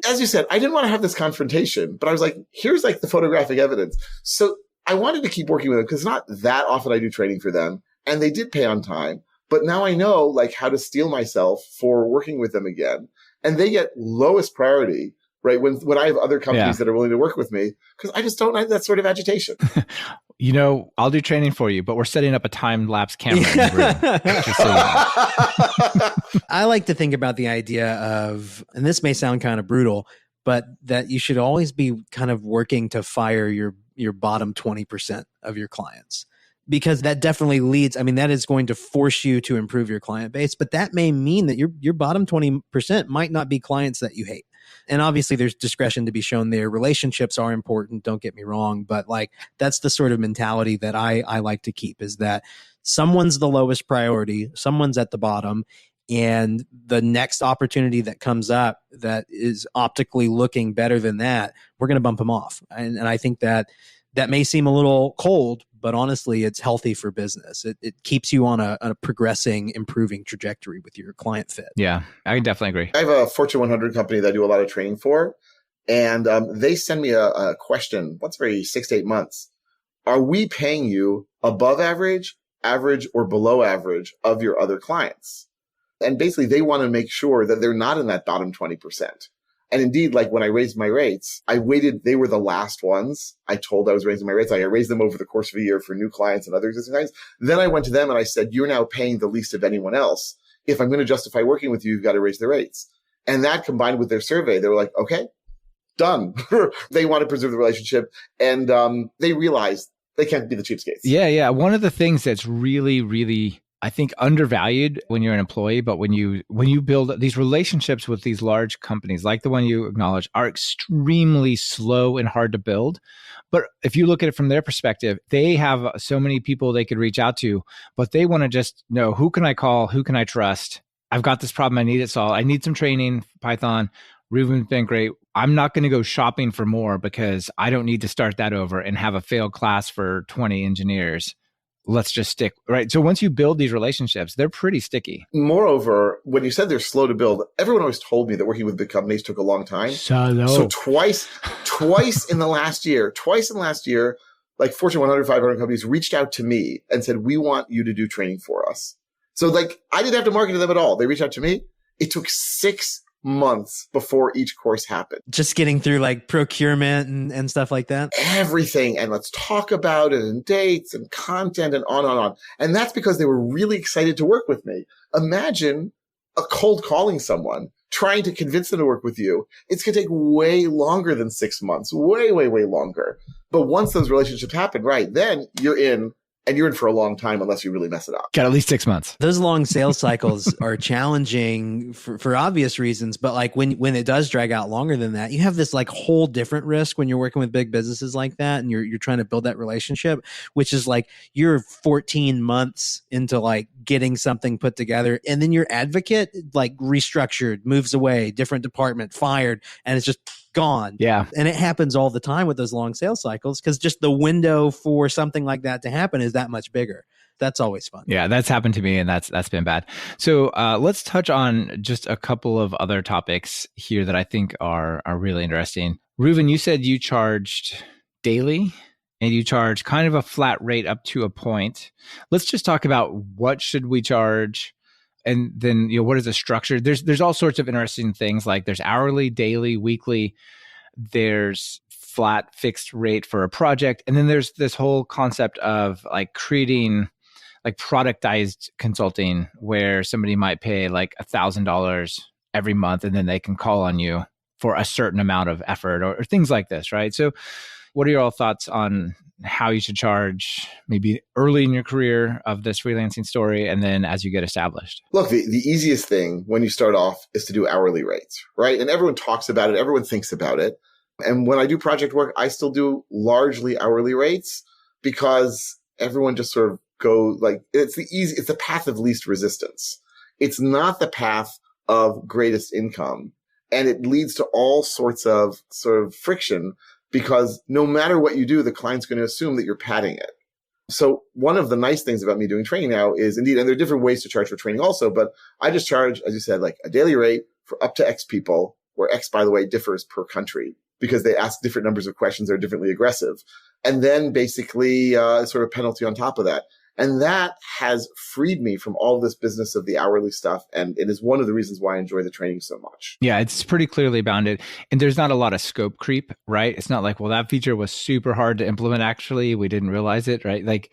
As you said, I didn't want to have this confrontation, but I was like, here's like the photographic evidence. So I wanted to keep working with them because not that often I do training for them. And they did pay on time. But now I know like how to steel myself for working with them again. And they get lowest priority, right? When I have other companies that are willing to work with me, because I just don't like that sort of agitation. You know, I'll do training for you, but we're setting up a time-lapse camera in the room. Just so you know. I like to think about the idea of, and this may sound kind of brutal, but that you should always be kind of working to fire your bottom 20% of your clients. Because that definitely leads, I mean, that is going to force you to improve your client base, but that may mean that your bottom 20% might not be clients that you hate. And obviously there's discretion to be shown there. Relationships are important, don't get me wrong, but like that's the sort of mentality that I like to keep, is that someone's the lowest priority, someone's at the bottom, and the next opportunity that comes up that is optically looking better than that, we're going to bump them off. And I think that may seem a little cold, but honestly, it's healthy for business. It keeps you on a progressing, improving trajectory with your client fit. Yeah, I definitely agree. I have a Fortune 100 company that I do a lot of training for, and they send me a question once every 6 to 8 months. Are we paying you above average, average, or below average of your other clients? And basically, they want to make sure that they're not in that bottom 20%. And indeed, like when I raised my rates, I waited. They were the last ones. I told I was raising my rates. I raised them over the course of a year for new clients and other existing clients. Then I went to them and I said, you're now paying the least of anyone else. If I'm going to justify working with you, you've got to raise the rates. And that combined with their survey, they were like, okay, done. They want to preserve the relationship. And they realized they can't be the cheapskates. Yeah. One of the things that's really, really, I think, undervalued when you're an employee, but when you build these relationships with these large companies, like the one you acknowledge, are extremely slow and hard to build. But if you look at it from their perspective, they have so many people they could reach out to, but they want to just know, who can I call? Who can I trust? I've got this problem. I need it solved. I need some training, Python. Reuven's been great. I'm not going to go shopping for more because I don't need to start that over and have a failed class for 20 engineers. Let's just stick, right? So once you build these relationships, they're pretty sticky. Moreover, when you said they're slow to build, everyone always told me that working with big companies took a long time. So twice in the last year, like Fortune 100, 500 companies reached out to me and said, we want you to do training for us. So like, I didn't have to market to them at all. They reached out to me. It took 6 months before each course happened. Just getting through like procurement and stuff like that. Everything. And let's talk about it, and dates and content and on and on. And that's because they were really excited to work with me. Imagine a cold calling someone, trying to convince them to work with you. It's going to take way longer than 6 months, way, way, way longer. But once those relationships happen, right, then you're in. And you're in for a long time unless you really mess it up. Got at least 6 months. Those long sales cycles are challenging for obvious reasons. But like when it does drag out longer than that, you have this like whole different risk when you're working with big businesses like that. And you're trying to build that relationship, which is like you're 14 months into like getting something put together. And then your advocate like restructured, moves away, different department, fired, and it's just gone. Yeah. And it happens all the time with those long sales cycles because just the window for something like that to happen is that much bigger. That's always fun. Yeah, that's happened to me, and that's been bad. So let's touch on just a couple of other topics here that I think are really interesting. Reuven, you said you charged daily and you charge kind of a flat rate up to a point. Let's just talk about what should we charge. And then, what is the structure? There's all sorts of interesting things, like there's hourly, daily, weekly, there's flat fixed rate for a project. And then there's this whole concept of like creating like productized consulting where somebody might pay like $1,000 every month and then they can call on you for a certain amount of effort or things like this, right? So what are your all thoughts on how you should charge maybe early in your career of this freelancing story and then as you get established? Look, the easiest thing when you start off is to do hourly rates, right? And everyone talks about it. Everyone thinks about it. And when I do project work, I still do largely hourly rates because everyone just sort of go like, it's the path of least resistance. It's not the path of greatest income. And it leads to all sorts of sort of friction because no matter what you do, the client's going to assume that you're padding it. So one of the nice things about me doing training now is indeed, and there are different ways to charge for training also, but I just charge, as you said, like a daily rate for up to X people, where X, by the way, differs per country because they ask different numbers of questions. They're differently aggressive. And then basically sort of penalty on top of that. And that has freed me from all this business of the hourly stuff. And it is one of the reasons why I enjoy the training so much. Yeah, it's pretty clearly bounded. And there's not a lot of scope creep, right? It's not like, well, that feature was super hard to implement, actually. We didn't realize it, right? Like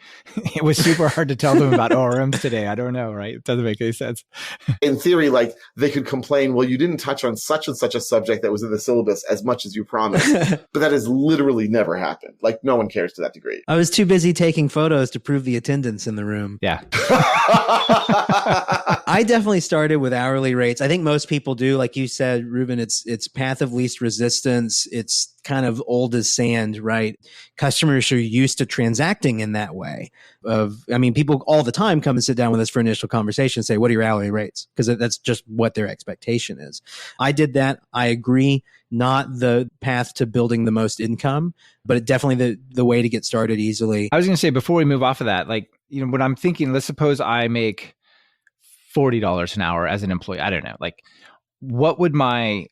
it was super hard to tell them about ORMs today. I don't know, right? It doesn't make any sense. In theory, like they could complain, well, you didn't touch on such and such a subject that was in the syllabus as much as you promised. But that has literally never happened. Like no one cares to that degree. I was too busy taking photos to prove the attendance in the room. Yeah. I definitely started with hourly rates. I think most people do. Like you said, Reuven, it's path of least resistance. It's kind of old as sand, right? Customers are used to transacting in that way. People all the time come and sit down with us for initial conversation and say, what are your hourly rates? Because that's just what their expectation is. I did that. I agree. Not the path to building the most income, but definitely the way to get started easily. I was going to say, before we move off of that, like, when I'm thinking, let's suppose I make $40 an hour as an employee. I don't know, like, what would my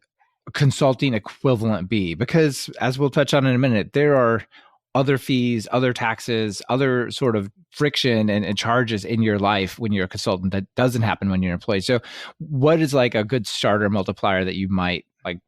consulting equivalent be? Because as we'll touch on in a minute, there are other fees, other taxes, other sort of friction and charges in your life when you're a consultant that doesn't happen when you're an employee. So what is like a good starter multiplier that you might like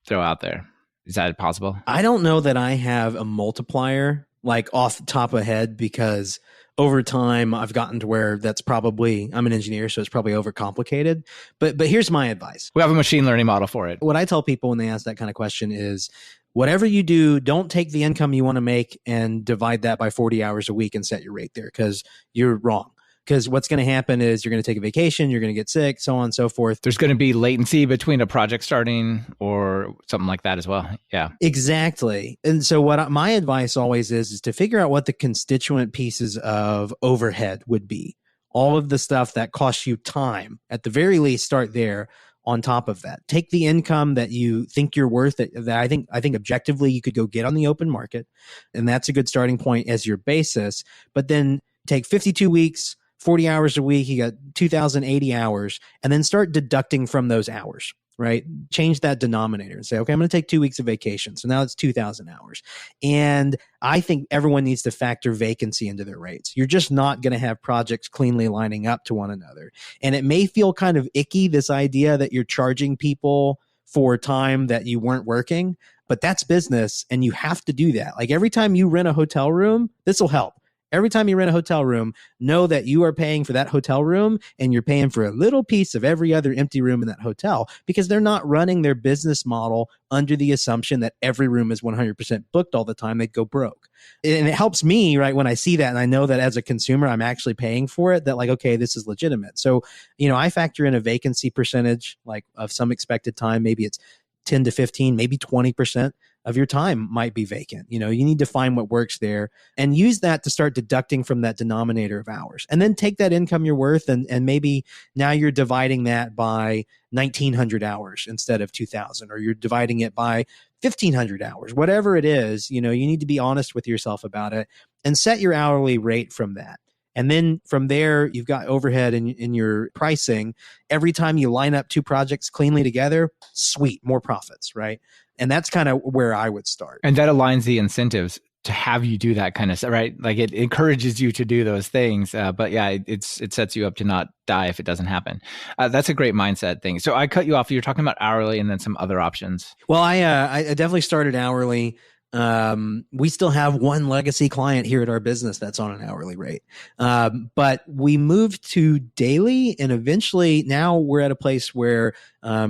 throw out there? Is that possible? I don't know that I have a multiplier like off the top of the head, because over time I've gotten to where that's probably, I'm an engineer, so it's probably overcomplicated. But here's my advice. We have a machine learning model for it. What I tell people when they ask that kind of question is, whatever you do, don't take the income you want to make and divide that by 40 hours a week and set your rate there, because you're wrong. Because what's going to happen is you're going to take a vacation, you're going to get sick, so on and so forth. There's going to be latency between a project starting or something like that as well. Yeah, exactly. And so my advice always is to figure out what the constituent pieces of overhead would be. All of the stuff that costs you time, at the very least, start there. On top of that, take the income that you think you're worth, that I think objectively you could go get on the open market, and that's a good starting point as your basis. But then take 52 weeks, 40 hours a week, you got 2,080 hours, and then start deducting from those hours, right? Change that denominator and say, okay, I'm going to take 2 weeks of vacation. So now it's 2,000 hours. And I think everyone needs to factor vacancy into their rates. You're just not going to have projects cleanly lining up to one another. And it may feel kind of icky, this idea that you're charging people for time that you weren't working, but that's business and you have to do that. Like every time you rent a hotel room, this will help. Every time you rent a hotel room, know that you are paying for that hotel room and you're paying for a little piece of every other empty room in that hotel, because they're not running their business model under the assumption that every room is 100% booked all the time. They'd go broke. And it helps me, right, when I see that and I know that as a consumer, I'm actually paying for it, that like, okay, this is legitimate. So, I factor in a vacancy percentage, like of some expected time. Maybe it's 10 to 15, maybe 20% of your time might be vacant. You need to find what works there and use that to start deducting from that denominator of hours. And then take that income you're worth and maybe now you're dividing that by 1,900 hours instead of 2,000, or you're dividing it by 1,500 hours, whatever it is. You need to be honest with yourself about it and set your hourly rate from that. And then from there, you've got overhead in your pricing. Every time you line up two projects cleanly together, sweet, more profits, right? And that's kind of where I would start. And that aligns the incentives to have you do that kind of stuff, right? Like it encourages you to do those things. But yeah, it sets you up to not die if it doesn't happen. That's a great mindset thing. So I cut you off. You're talking about hourly and then some other options. Well, I definitely started hourly. We still have one legacy client here at our business that's on an hourly rate. But we moved to daily, and eventually now we're at a place where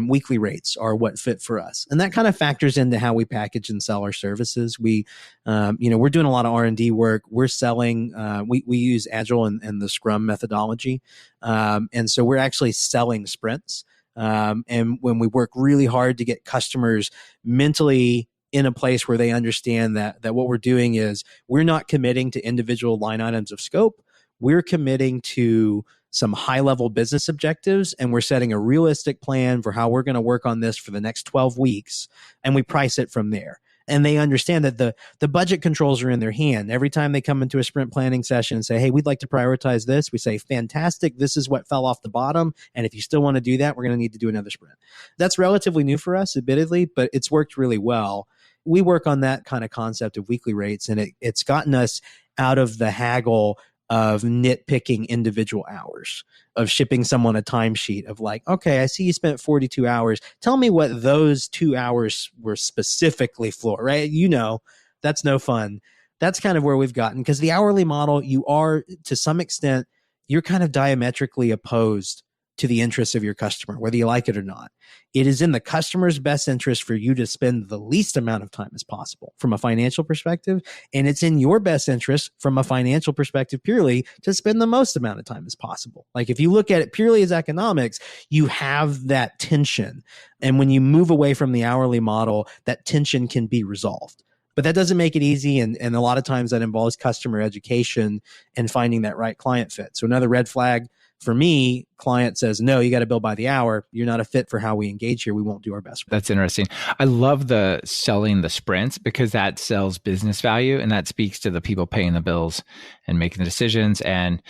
weekly rates are what fit for us. And that kind of factors into how we package and sell our services. We're doing a lot of R&D work. We're selling, we use Agile and the Scrum methodology. And so we're actually selling sprints. And when we work really hard to get customers mentally in a place where they understand that what we're doing is we're not committing to individual line items of scope. We're committing to some high-level business objectives, and we're setting a realistic plan for how we're going to work on this for the next 12 weeks, and we price it from there. And they understand that the budget controls are in their hand. Every time they come into a sprint planning session and say, hey, we'd like to prioritize this, we say, fantastic, this is what fell off the bottom. And if you still want to do that, we're going to need to do another sprint. That's relatively new for us, admittedly, but it's worked really well. We work on that kind of concept of weekly rates, and it's gotten us out of the haggle of nitpicking individual hours, of shipping someone a timesheet of like, okay, I see you spent 42 hours. Tell me what those 2 hours were specifically for, right? You know, that's no fun. That's kind of where we've gotten, because the hourly model, you are, to some extent, you're kind of diametrically opposed to the interests of your customer, whether you like it or not. It is in the customer's best interest for you to spend the least amount of time as possible from a financial perspective. And it's in your best interest from a financial perspective purely to spend the most amount of time as possible. Like if you look at it purely as economics, you have that tension. And when you move away from the hourly model, that tension can be resolved. But that doesn't make it easy. And a lot of times that involves customer education and finding that right client fit. So another red flag for me, client says, no, you got to bill by the hour. You're not a fit for how we engage here. We won't do our best. That's interesting. I love the selling the sprints because that sells business value, and that speaks to the people paying the bills and making the decisions. And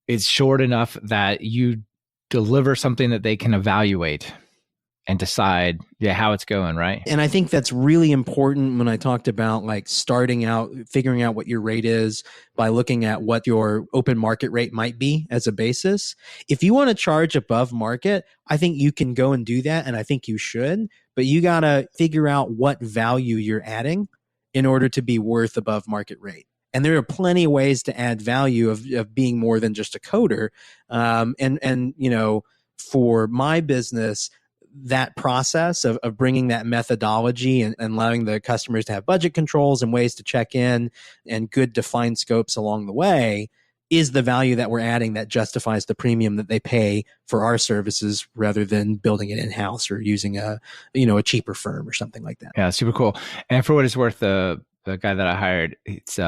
it's short enough that you deliver something that they can evaluate and decide, how it's going, right? And I think that's really important when I talked about like starting out, figuring out what your rate is by looking at what your open market rate might be as a basis. If you want to charge above market, I think you can go and do that. And I think you should, but you got to figure out what value you're adding in order to be worth above market rate. And there are plenty of ways to add value of being more than just a coder. And you know, for my business, that process of bringing that methodology and allowing the customers to have budget controls and ways to check in and good defined scopes along the way is the value that we're adding that justifies the premium that they pay for our services rather than building it in-house or using a cheaper firm or something like that. Yeah, super cool. And for what it's worth, the guy that I hired, it's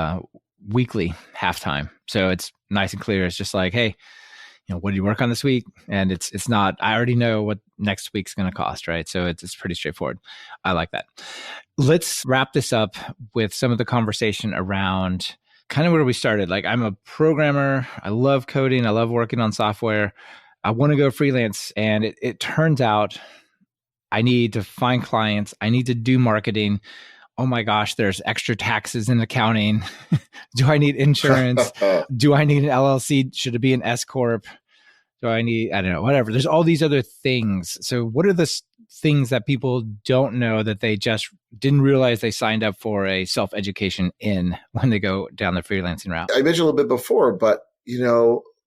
weekly halftime. So it's nice and clear. It's just like, hey, what do you work on this week? And it's not, I already know what next week's going to cost, right? So it's pretty straightforward. I like that. Let's wrap this up with some of the conversation around kind of where we started. Like, I'm a programmer. I love coding. I love working on software. I want to go freelance. And it turns out I need to find clients. I need to do marketing. Oh my gosh, there's extra taxes in accounting. Do I need insurance? Do I need an LLC? Should it be an S Corp? Do I need, I don't know, whatever. There's all these other things. So what are the things that people don't know that they just didn't realize they signed up for a self-education in when they go down the freelancing route? I mentioned a little bit before, but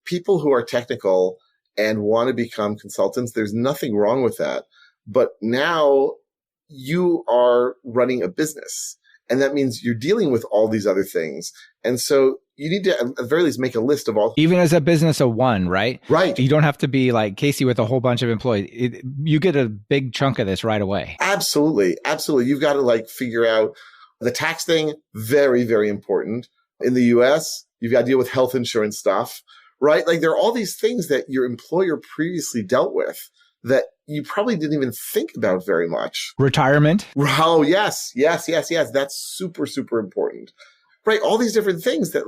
people who are technical and want to become consultants, there's nothing wrong with that. But now you are running a business, and that means you're dealing with all these other things. And so you need to, at the very least, make a list of all. Even as a business of one, right? Right. You don't have to be like Casey with a whole bunch of employees. You get a big chunk of this right away. Absolutely. Absolutely. You've got to figure out the tax thing. Very, very important. In the US, you've got to deal with health insurance stuff, right? Like, there are all these things that your employer previously dealt with that you probably didn't even think about very much. Retirement. Oh, yes. That's super, super important. Right. All these different things that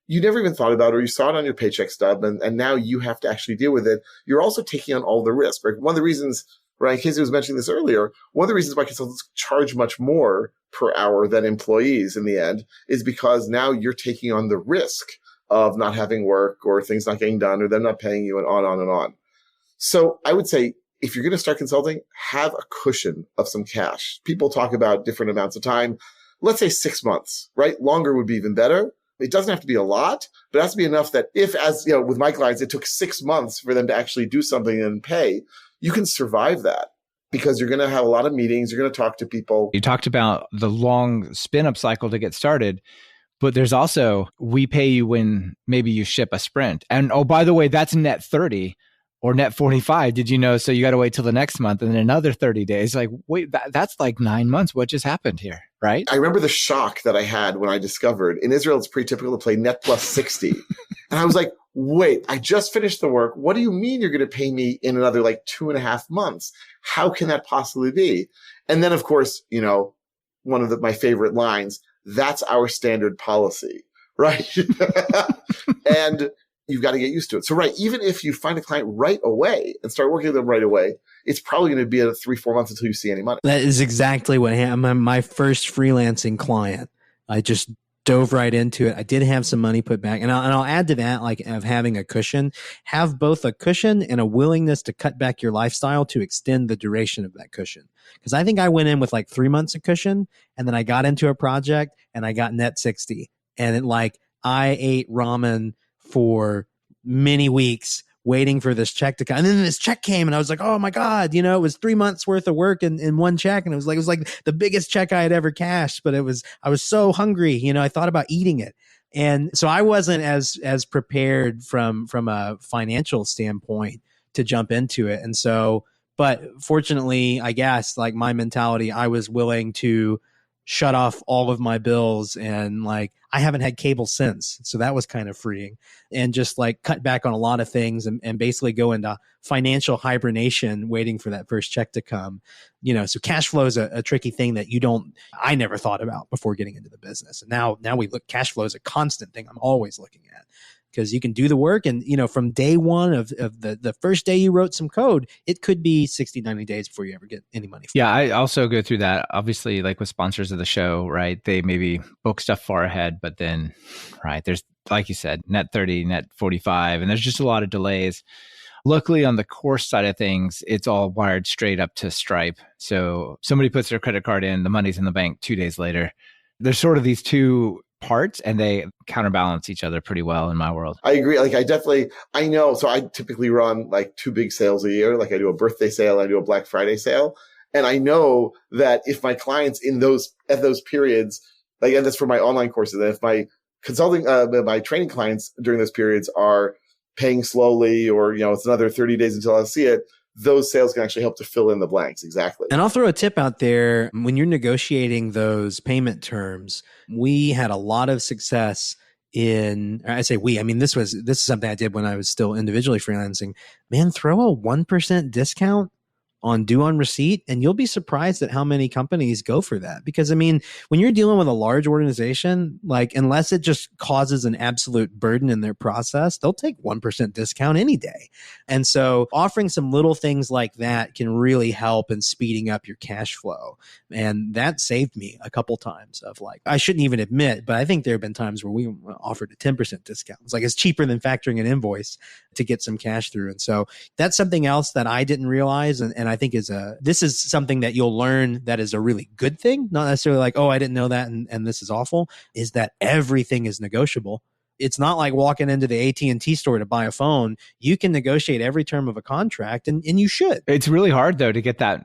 you never even thought about, or you saw it on your paycheck stub, and now you have to actually deal with it. You're also taking on all the risk, right? One of the reasons, Ryan Casey was mentioning this earlier, one of the reasons why consultants charge much more per hour than employees in the end is because now you're taking on the risk of not having work or things not getting done or them not paying you, and on and on. So I would say, if you're going to start consulting, have a cushion of some cash. People talk about different amounts of time. Let's say 6 months, right? Longer would be even better. It doesn't have to be a lot, but it has to be enough that if, as with my clients, it took 6 months for them to actually do something and pay, you can survive that because you're going to have a lot of meetings. You're going to talk to people. You talked about the long spin-up cycle to get started, but there's also, we pay you when maybe you ship a sprint. And oh, by the way, that's net 30. Or net 45, did you know? So you got to wait till the next month and then another 30 days. Like, wait, that's like 9 months. What just happened here, right? I remember the shock that I had when I discovered in Israel, it's pretty typical to play net plus 60. And I was like, wait, I just finished the work. What do you mean you're going to pay me in another like 2.5 months? How can that possibly be? And then, of course, one of my favorite lines, that's our standard policy, right? And you've got to get used to it. So, right, even if you find a client right away and start working with them right away, it's probably going to be 3-4 months until you see any money. That is exactly what happened. My first freelancing client, I just dove right into it. I did have some money put back, and I'll add to that, like, of having a cushion. Have both a cushion and a willingness to cut back your lifestyle to extend the duration of that cushion. Because I think I went in with like 3 months of cushion, and then I got into a project and I got net 60, and I ate ramen for many weeks waiting for this check to come. And then this check came and I was like, oh my God, it was 3 months worth of work in one check. And it was like the biggest check I had ever cashed, but I was so hungry, I thought about eating it. And so I wasn't as prepared from a financial standpoint to jump into it. And so, but fortunately, I guess, like, my mentality, I was willing to shut off all of my bills, and I haven't had cable since. So that was kind of freeing, and just cut back on a lot of things and basically go into financial hibernation, waiting for that first check to come. So cash flow is a tricky thing that I never thought about before getting into the business. And now cash flow is a constant thing I'm always looking at, because you can do the work, and from day one of the first day you wrote some code, it could be 60, 90 days before you ever get any money. Yeah, I also go through that. Obviously, like with sponsors of the show, right? They maybe book stuff far ahead, but then, right, there's, like you said, net 30, net 45, and there's just a lot of delays. Luckily, on the course side of things, it's all wired straight up to Stripe. So somebody puts their credit card in, the money's in the bank 2 days later. There's sort of these two parts, and they counterbalance each other pretty well in my world. I agree. I know. So I typically run 2 big sales a year. I do a birthday sale, I do a Black Friday sale. And I know that if my clients at those periods, and that's for my online courses, and if my my training clients during those periods are paying slowly, or, it's another 30 days until I'll see it, those sales can actually help to fill in the blanks. Exactly. And I'll throw a tip out there. When you're negotiating those payment terms, we had a lot of success this is something I did when I was still individually freelancing. Man, throw a 1% discount on due on receipt, and you'll be surprised at how many companies go for that. Because when you're dealing with a large organization, unless it just causes an absolute burden in their process, they'll take 1% discount any day. And so offering some little things like that can really help in speeding up your cash flow. And that saved me a couple times of I shouldn't even admit, but I think there have been times where we offered a 10% discount. It's cheaper than factoring an invoice to get some cash through. And so that's something else that I didn't realize. And I think this is something that you'll learn that is a really good thing, not necessarily oh, I didn't know that and this is awful, is that everything is negotiable. It's not like walking into the AT&T store to buy a phone. You can negotiate every term of a contract, and you should. It's really hard, though, to get that,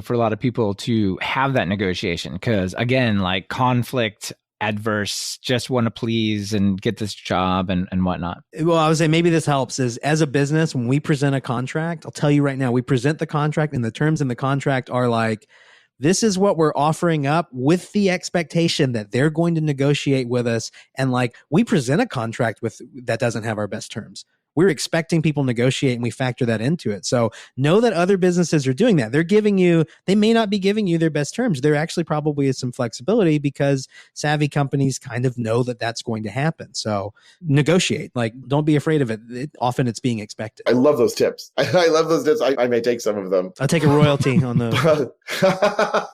for a lot of people to have that negotiation, because, again, conflict, adverse, just want to please and get this job and whatnot. Well, I would say maybe this helps is, as a business, when we present a contract, I'll tell you right now, we present the contract, and the terms in the contract are this is what we're offering up, with the expectation that they're going to negotiate with us. And we present a contract that doesn't have our best terms. We're expecting people to negotiate, and we factor that into it. So know that other businesses are doing that. They may not be giving you their best terms. There actually probably is some flexibility, because savvy companies kind of know that that's going to happen. So negotiate. Don't be afraid of it. Often it's being expected. I love those tips. I love those tips. I may take some of them. I'll take a royalty on those.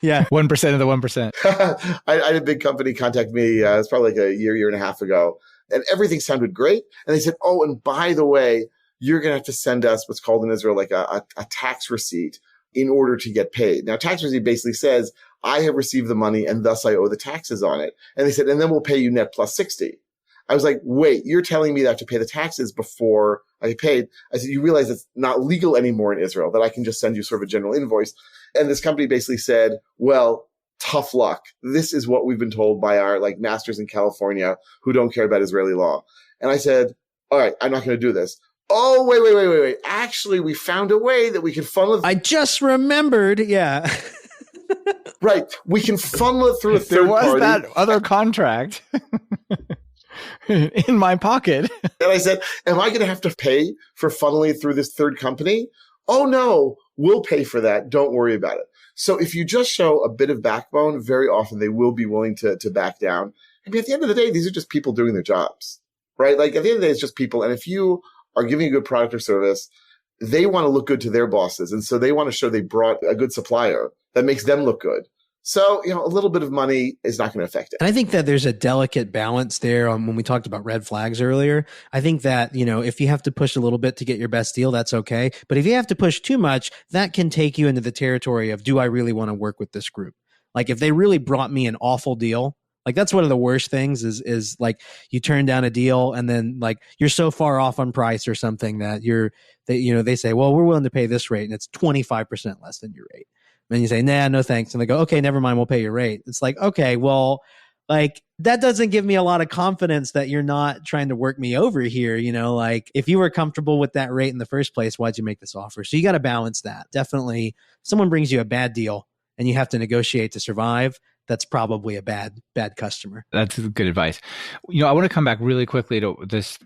Yeah. 1% of the 1%. I had a big company contact me. It's probably a year and a half ago. And everything sounded great. And they said, oh, and by the way, you're going to have to send us what's called in Israel a tax receipt in order to get paid. Now, tax receipt basically says, I have received the money and thus I owe the taxes on it. And they said, and then we'll pay you net plus 60. I was like, wait, you're telling me that I have to pay the taxes before I get paid? I said, you realize it's not legal anymore in Israel, that I can just send you sort of a general invoice. And this company basically said, well, tough luck. This is what we've been told by our masters in California who don't care about Israeli law. And I said, all right, I'm not going to do this. Oh, wait. Actually, we found a way that we can funnel it. I just remembered. Yeah. Right. We can funnel it through a third party. There was that other contract. in my pocket. And I said, am I going to have to pay for funneling through this third company? Oh, no, we'll pay for that. Don't worry about it. So if you just show a bit of backbone, very often they will be willing to back down. I mean, at the end of the day, these are just people doing their jobs, right? Like at the end of the day, it's just people. And if you are giving a good product or service, they want to look good to their bosses. And so they want to show they brought a good supplier that makes them look good. So, a little bit of money is not going to affect it. And I think that there's a delicate balance there when we talked about red flags earlier. I think that, if you have to push a little bit to get your best deal, that's okay. But if you have to push too much, that can take you into the territory of, do I really want to work with this group? Like if they really brought me an awful deal, like that's one of the worst things is like you turn down a deal and then like you're so far off on price or something that they say, well, we're willing to pay this rate and it's 25% less than your rate. And you say, nah, no thanks. And they go, okay, never mind, we'll pay your rate. It's like, okay, well, like that doesn't give me a lot of confidence that you're not trying to work me over here. Like if you were comfortable with that rate in the first place, why'd you make this offer? So you got to balance that. Definitely, if someone brings you a bad deal and you have to negotiate to survive, that's probably a bad customer. That's good advice. I want to come back really quickly to this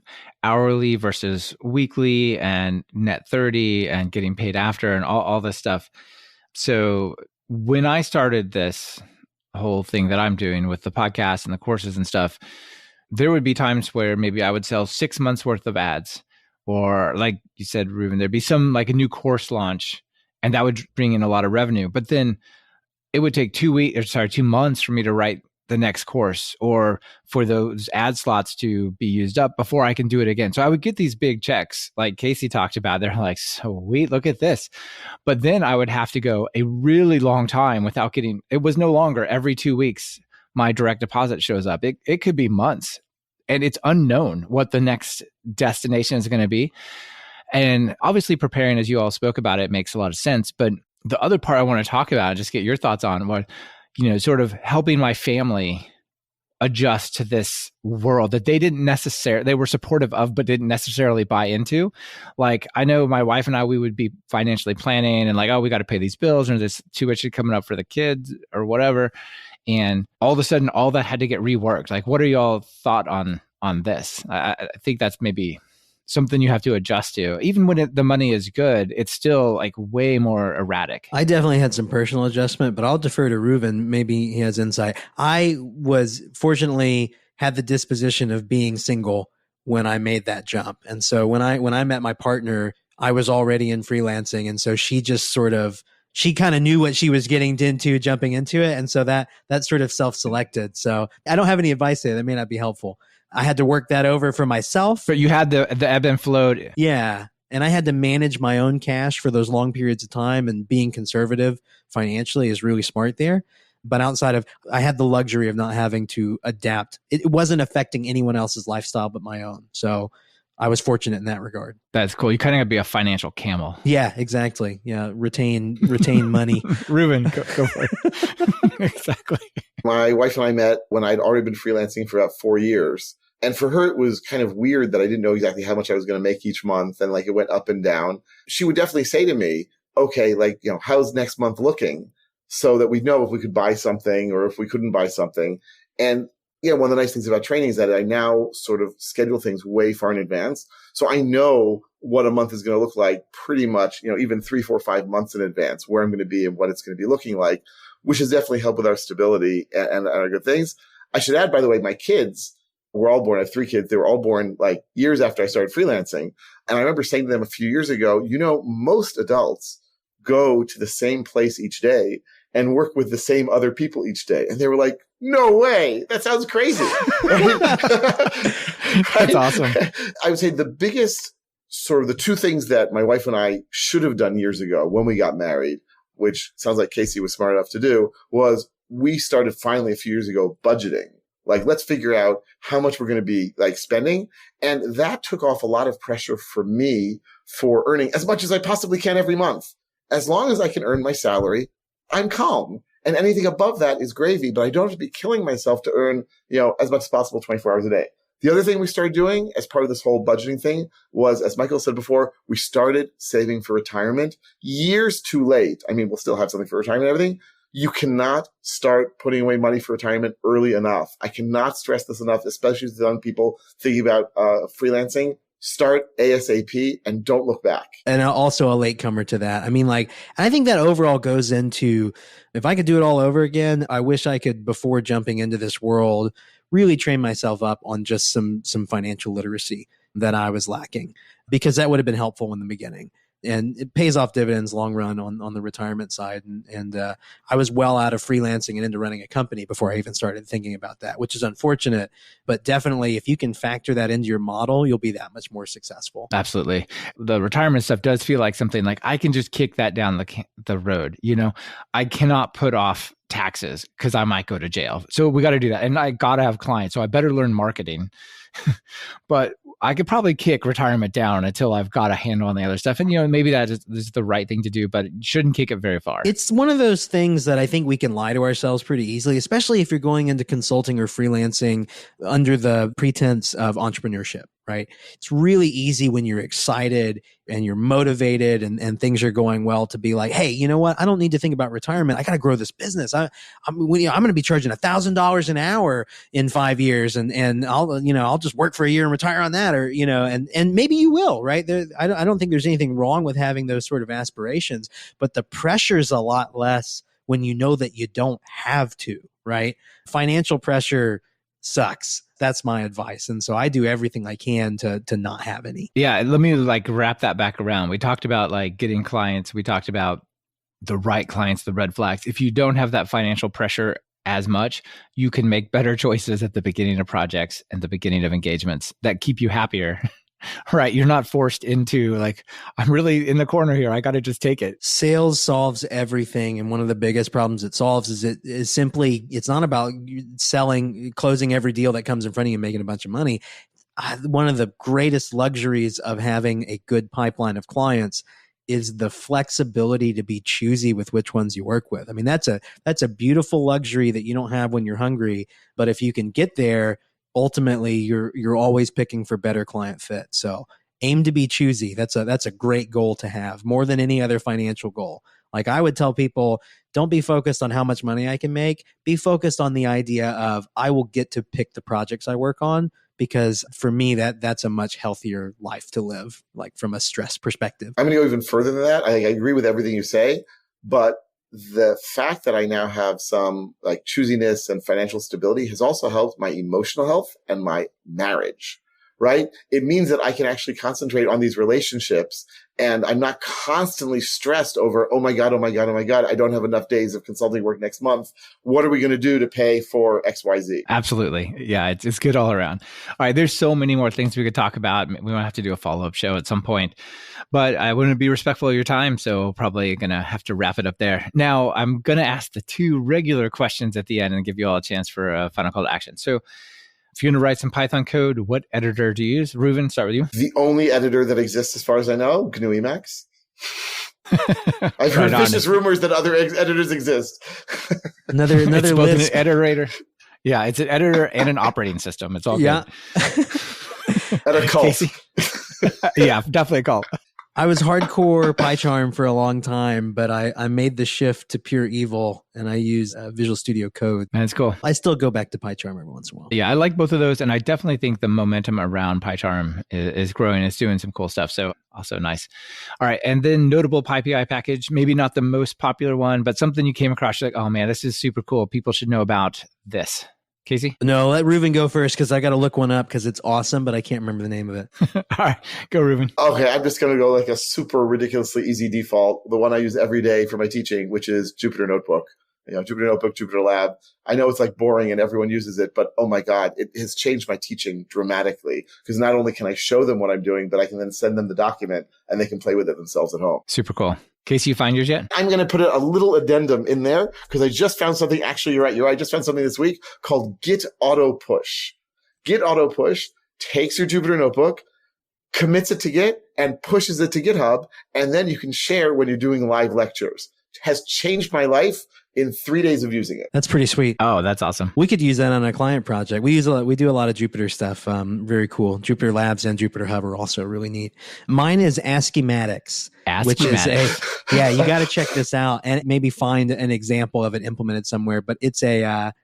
hourly versus weekly and net 30 and getting paid after and all this stuff. So when I started this whole thing that I'm doing with the podcast and the courses and stuff, there would be times where maybe I would sell 6 months worth of ads, or like you said, Reuven, there'd be some like a new course launch and that would bring in a lot of revenue. But then it would take 2 months for me to write the next course or for those ad slots to be used up before I can do it again. So I would get these big checks like Casey talked about. They're like, sweet, look at this. But then I would have to go a really long time without getting, it was no longer every 2 weeks my direct deposit shows up. It could be months and it's unknown what the next destination is going to be. And obviously preparing, as you all spoke about it, makes a lot of sense. But the other part I want to talk about, just get your thoughts on what, sort of helping my family adjust to this world that they were supportive of, but didn't necessarily buy into. Like, I know my wife and I, we would be financially planning and like, oh, we got to pay these bills and there's tuition coming up for the kids or whatever. And all of a sudden, all that had to get reworked. Like, what are y'all thought on this? I think that's maybe something you have to adjust to. Even when the money is good, it's still like way more erratic. I definitely had some personal adjustment, but I'll defer to Reuven. Maybe he has insight. I was fortunately had the disposition of being single when I made that jump. And so when I met my partner, I was already in freelancing. And so she just she kind of knew what she was getting into, jumping into it. And so that sort of self-selected. So I don't have any advice there. That may not be helpful. I had to work that over for myself. But you had the ebb and flow. Yeah. And I had to manage my own cash for those long periods of time, and being conservative financially is really smart there. But outside of, I had the luxury of not having to adapt. It wasn't affecting anyone else's lifestyle but my own. So I was fortunate in that regard. That's cool. You kind of got to be a financial camel. Yeah, exactly. Yeah. Retain money. Reuven, go for it. Exactly. My wife and I met when I'd already been freelancing for about 4 years. And for her, it was kind of weird that I didn't know exactly how much I was going to make each month. And like it went up and down. She would definitely say to me, okay, like, how's next month looking? So that we'd know if we could buy something or if we couldn't buy something. And one of the nice things about training is that I now sort of schedule things way far in advance. So I know what a month is going to look like pretty much, even 3, 4, 5 months in advance, where I'm going to be and what it's going to be looking like, which has definitely helped with our stability and our good things. I should add, by the way, my kids were all born. I have 3 kids. They were all born like years after I started freelancing. And I remember saying to them a few years ago, most adults go to the same place each day and work with the same other people each day. And they were like, no way. That sounds crazy. That's awesome. I would say the biggest sort of the 2 things that my wife and I should have done years ago when we got married, which sounds like Casey was smart enough to do, was we started finally a few years ago budgeting. Like, let's figure out how much we're going to be like spending. And that took off a lot of pressure for me for earning as much as I possibly can every month. As long as I can earn my salary, I'm calm. And anything above that is gravy, but I don't have to be killing myself to earn, as much as possible 24 hours a day. The other thing we started doing as part of this whole budgeting thing was, as Michael said before, we started saving for retirement years too late. I mean, we'll still have something for retirement and everything, You cannot start putting away money for retirement early enough. I cannot stress this enough, especially to young people thinking about freelancing. Start ASAP and don't look back. And also a latecomer to that. I mean, I think that overall goes into, if I could do it all over again, I wish I could, before jumping into this world, really train myself up on just some financial literacy that I was lacking, because that would have been helpful in the beginning. And it pays off dividends long run on the retirement side. And I was well out of freelancing and into running a company before I even started thinking about that, which is unfortunate. But definitely, if you can factor that into your model, you'll be that much more successful. Absolutely. The retirement stuff does feel like something like I can just kick that down the road. I cannot put off taxes because I might go to jail. So we got to do that. And I got to have clients. So I better learn marketing. But I could probably kick retirement down until I've got a handle on the other stuff. And, maybe that is the right thing to do, but you shouldn't kick it very far. It's one of those things that I think we can lie to ourselves pretty easily, especially if you're going into consulting or freelancing under the pretense of entrepreneurship, right? It's really easy when you're excited and you're motivated and things are going well to be like, hey, you know what? I don't need to think about retirement. I got to grow this business. I'm going to be charging $1,000 an hour in 5 years, and I'll just work for a year and retire on that, or and maybe you will, right? I don't think there's anything wrong with having those sort of aspirations, but the pressure's a lot less when you know that you don't have to, right? Financial pressure sucks. That's my advice. And so I do everything I can to not have any. Yeah. Let me wrap that back around. We talked about getting clients. We talked about the right clients, the red flags. If you don't have that financial pressure as much, you can make better choices at the beginning of projects and the beginning of engagements that keep you happier. Right. You're not forced into I'm really in the corner here. I got to just take it. Sales solves everything. And one of the biggest problems it solves is it's not about closing every deal that comes in front of you and making a bunch of money. One of the greatest luxuries of having a good pipeline of clients is the flexibility to be choosy with which ones you work with. I mean, that's a beautiful luxury that you don't have when you're hungry. But if you can get there, ultimately you're always picking for better client fit. So aim to be choosy. That's a great goal to have, more than any other financial goal. I would tell people, don't be focused on how much money I can make. Be focused on the idea of I will get to pick the projects I work on, because for me, that's a much healthier life to live, from a stress perspective. I'm going to go even further than that. I agree with everything you say, but the fact that I now have some choosiness and financial stability has also helped my emotional health and my marriage, right? It means that I can actually concentrate on these relationships, and I'm not constantly stressed over, oh my God, I don't have enough days of consulting work next month. What are we going to do to pay for XYZ? Absolutely. Yeah, it's good all around. All right, there's so many more things we could talk about. We might have to do a follow-up show at some point, but I want to be respectful of your time, so probably going to have to wrap it up there. Now, I'm going to ask the two regular questions at the end and give you all a chance for a final call to action. So if you're going to write some Python code, what editor do you use? Reuven, start with you. The only editor that exists as far as I know, GNU Emacs. I've heard vicious rumors that other editors exist. Another it's both list. An editor. Yeah, it's an editor and an operating system. It's all good. And a cult. Casey? Yeah, definitely a cult. I was hardcore PyCharm for a long time, but I made the shift to pure evil, and I use Visual Studio Code. That's cool. I still go back to PyCharm every once in a while. Yeah, I like both of those, and I definitely think the momentum around PyCharm is growing. It's doing some cool stuff, so also nice. All right, and then notable PyPI package, maybe not the most popular one, but something you came across, you're like, oh man, this is super cool. People should know about this. Casey? No, let Reuven go first, because I got to look one up because it's awesome, but I can't remember the name of it. All right, go Reuven. Okay, I'm just going to go a super ridiculously easy default, the one I use every day for my teaching, which is Jupyter Notebook. Jupyter Notebook, Jupyter Lab. I know it's boring and everyone uses it, but oh my God, it has changed my teaching dramatically, because not only can I show them what I'm doing, but I can then send them the document and they can play with it themselves at home. Super cool. Casey, you find yours yet? I'm going to put a little addendum in there because I just found something. Actually, you're right. I just found something this week called Git Auto Push. Git Auto Push takes your Jupyter Notebook, commits it to Git, and pushes it to GitHub. And then you can share when you're doing live lectures. has changed my life in 3 days of using it. That's pretty sweet. Oh, that's awesome. We could use that on a client project. We do a lot of Jupyter stuff. Very cool. Jupyter Labs and Jupyter Hub are also really neat. Mine is Askimatics, which is you got to check this out and maybe find an example of it implemented somewhere. But it's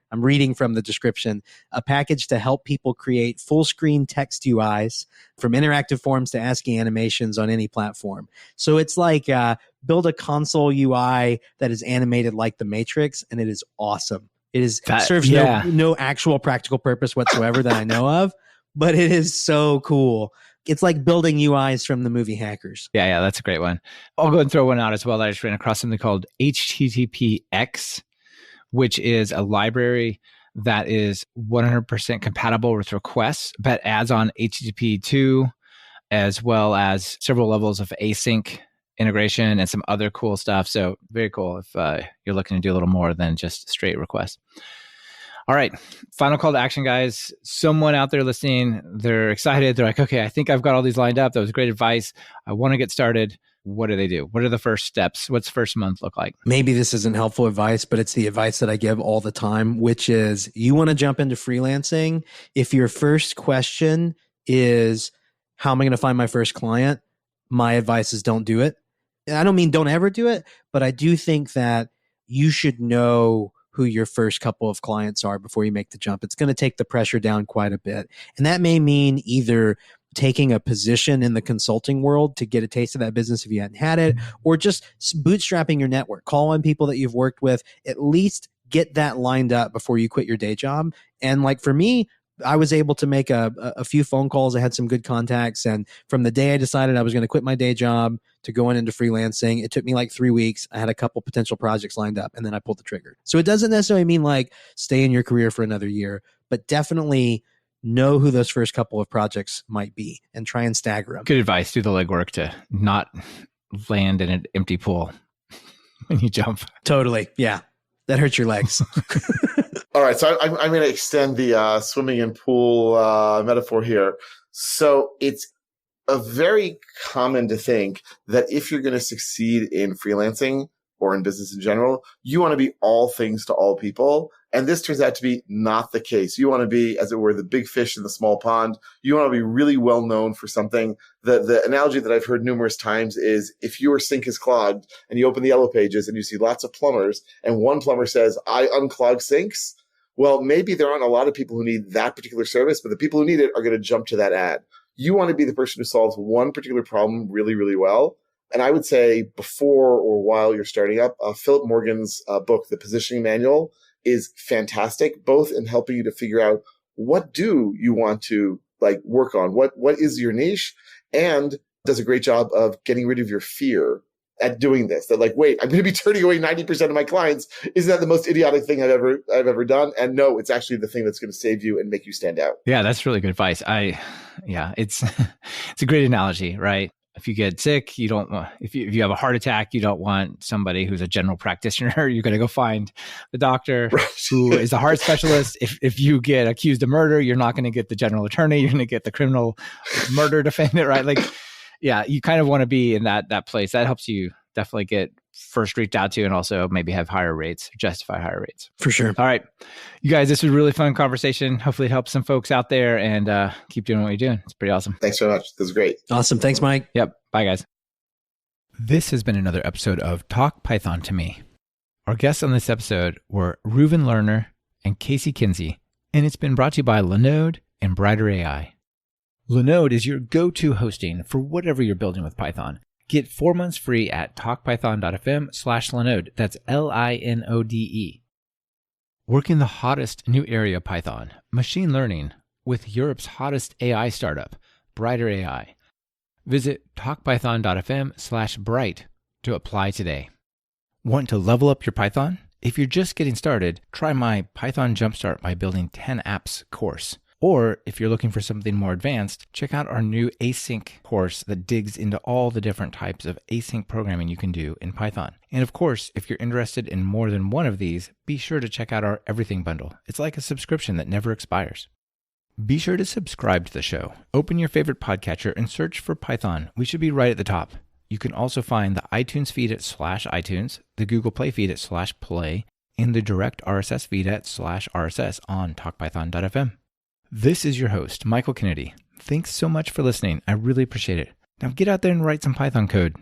I'm reading from the description, a package to help people create full screen text UIs from interactive forms to ASCII animations on any platform. So it's like build a console UI that is animated like the Matrix, and it is awesome. It serves no actual practical purpose whatsoever that I know of, but it is so cool. It's like building UIs from the movie Hackers. Yeah, that's a great one. I'll go and throw one out as well that I just ran across, something called HTTPX, which is a library that is 100% compatible with requests, but adds on HTTP2 as well as several levels of async integration and some other cool stuff. So very cool if you're looking to do a little more than just straight requests. All right. Final call to action, guys. Someone out there listening, they're excited. They're like, okay, I think I've got all these lined up. That was great advice. I want to get started. What do they do? What are the first steps? What's the first month look like? Maybe this isn't helpful advice, but it's the advice that I give all the time, which is you want to jump into freelancing. If your first question is, how am I going to find my first client? My advice is don't do it. I don't mean don't ever do it, but I do think that you should know who your first couple of clients are before you make the jump. It's going to take the pressure down quite a bit. And that may mean either taking a position in the consulting world to get a taste of that business if you hadn't had it, or just bootstrapping your network. Call on people that you've worked with, at least get that lined up before you quit your day job. And like for me, I was able to make a few phone calls. I had some good contacts. And from the day I decided I was going to quit my day job to going into freelancing, it took me like 3 weeks. I had a couple potential projects lined up and then I pulled the trigger. So it doesn't necessarily mean like stay in your career for another year, but definitely know who those first couple of projects might be and try and stagger them. Good advice. Do the legwork to not land in an empty pool when you jump. Totally. Yeah. That hurts your legs. All right, so I'm going to extend the swimming in pool metaphor here. So it's very common to think that if you're going to succeed in freelancing or in business in general, you want to be all things to all people. And this turns out to be not the case. You want to be, as it were, the big fish in the small pond. You want to be really well known for something. The analogy that I've heard numerous times is if your sink is clogged and you open the yellow pages and you see lots of plumbers and one plumber says, I unclog sinks. Well, maybe there aren't a lot of people who need that particular service, but the people who need it are going to jump to that ad. You want to be the person who solves one particular problem really, really well. And I would say before or while you're starting up, Philip Morgan's book, The Positioning Manual, is fantastic, both in helping you to figure out what do you want to work on, what is your niche, and does a great job of getting rid of your fear at doing this. That wait, I'm going to be turning away 90% of my clients. Isn't that the most idiotic thing I've ever done? And no, it's actually the thing that's going to save you and make you stand out. Yeah, that's really good advice. It's it's a great analogy, right? If you get sick, you don't want, if you have a heart attack, you don't want somebody who's a general practitioner. You're going to go find the doctor who is a heart specialist. If you get accused of murder, you're not going to get the general attorney. You're going to get the criminal murder defendant, right? Yeah, you kind of want to be in that place. That helps you definitely get first reached out to and also maybe have higher rates, justify higher rates. For sure. All right. You guys, this was a really fun conversation. Hopefully it helps some folks out there and keep doing what you're doing. It's pretty awesome. Thanks very much. This is great. Awesome. Thanks, Mike. Yep. Bye, guys. This has been another episode of Talk Python to Me. Our guests on this episode were Reuven Lerner and Casey Kinsey, and it's been brought to you by Linode and Brighter AI. Linode is your go-to hosting for whatever you're building with Python. Get 4 months free at talkpython.fm/Linode. That's Linode. Work in the hottest new area of Python, machine learning, with Europe's hottest AI startup, Brighter AI. Visit talkpython.fm/bright to apply today. Want to level up your Python? If you're just getting started, try my Python Jumpstart by Building 10 Apps course. Or if you're looking for something more advanced, check out our new async course that digs into all the different types of async programming you can do in Python. And of course, if you're interested in more than one of these, be sure to check out our Everything Bundle. It's like a subscription that never expires. Be sure to subscribe to the show. Open your favorite podcatcher and search for Python. We should be right at the top. You can also find the iTunes feed at /iTunes, the Google Play feed at /play, and the direct RSS feed at /RSS on talkpython.fm. This is your host, Michael Kennedy. Thanks so much for listening. I really appreciate it. Now get out there and write some Python code.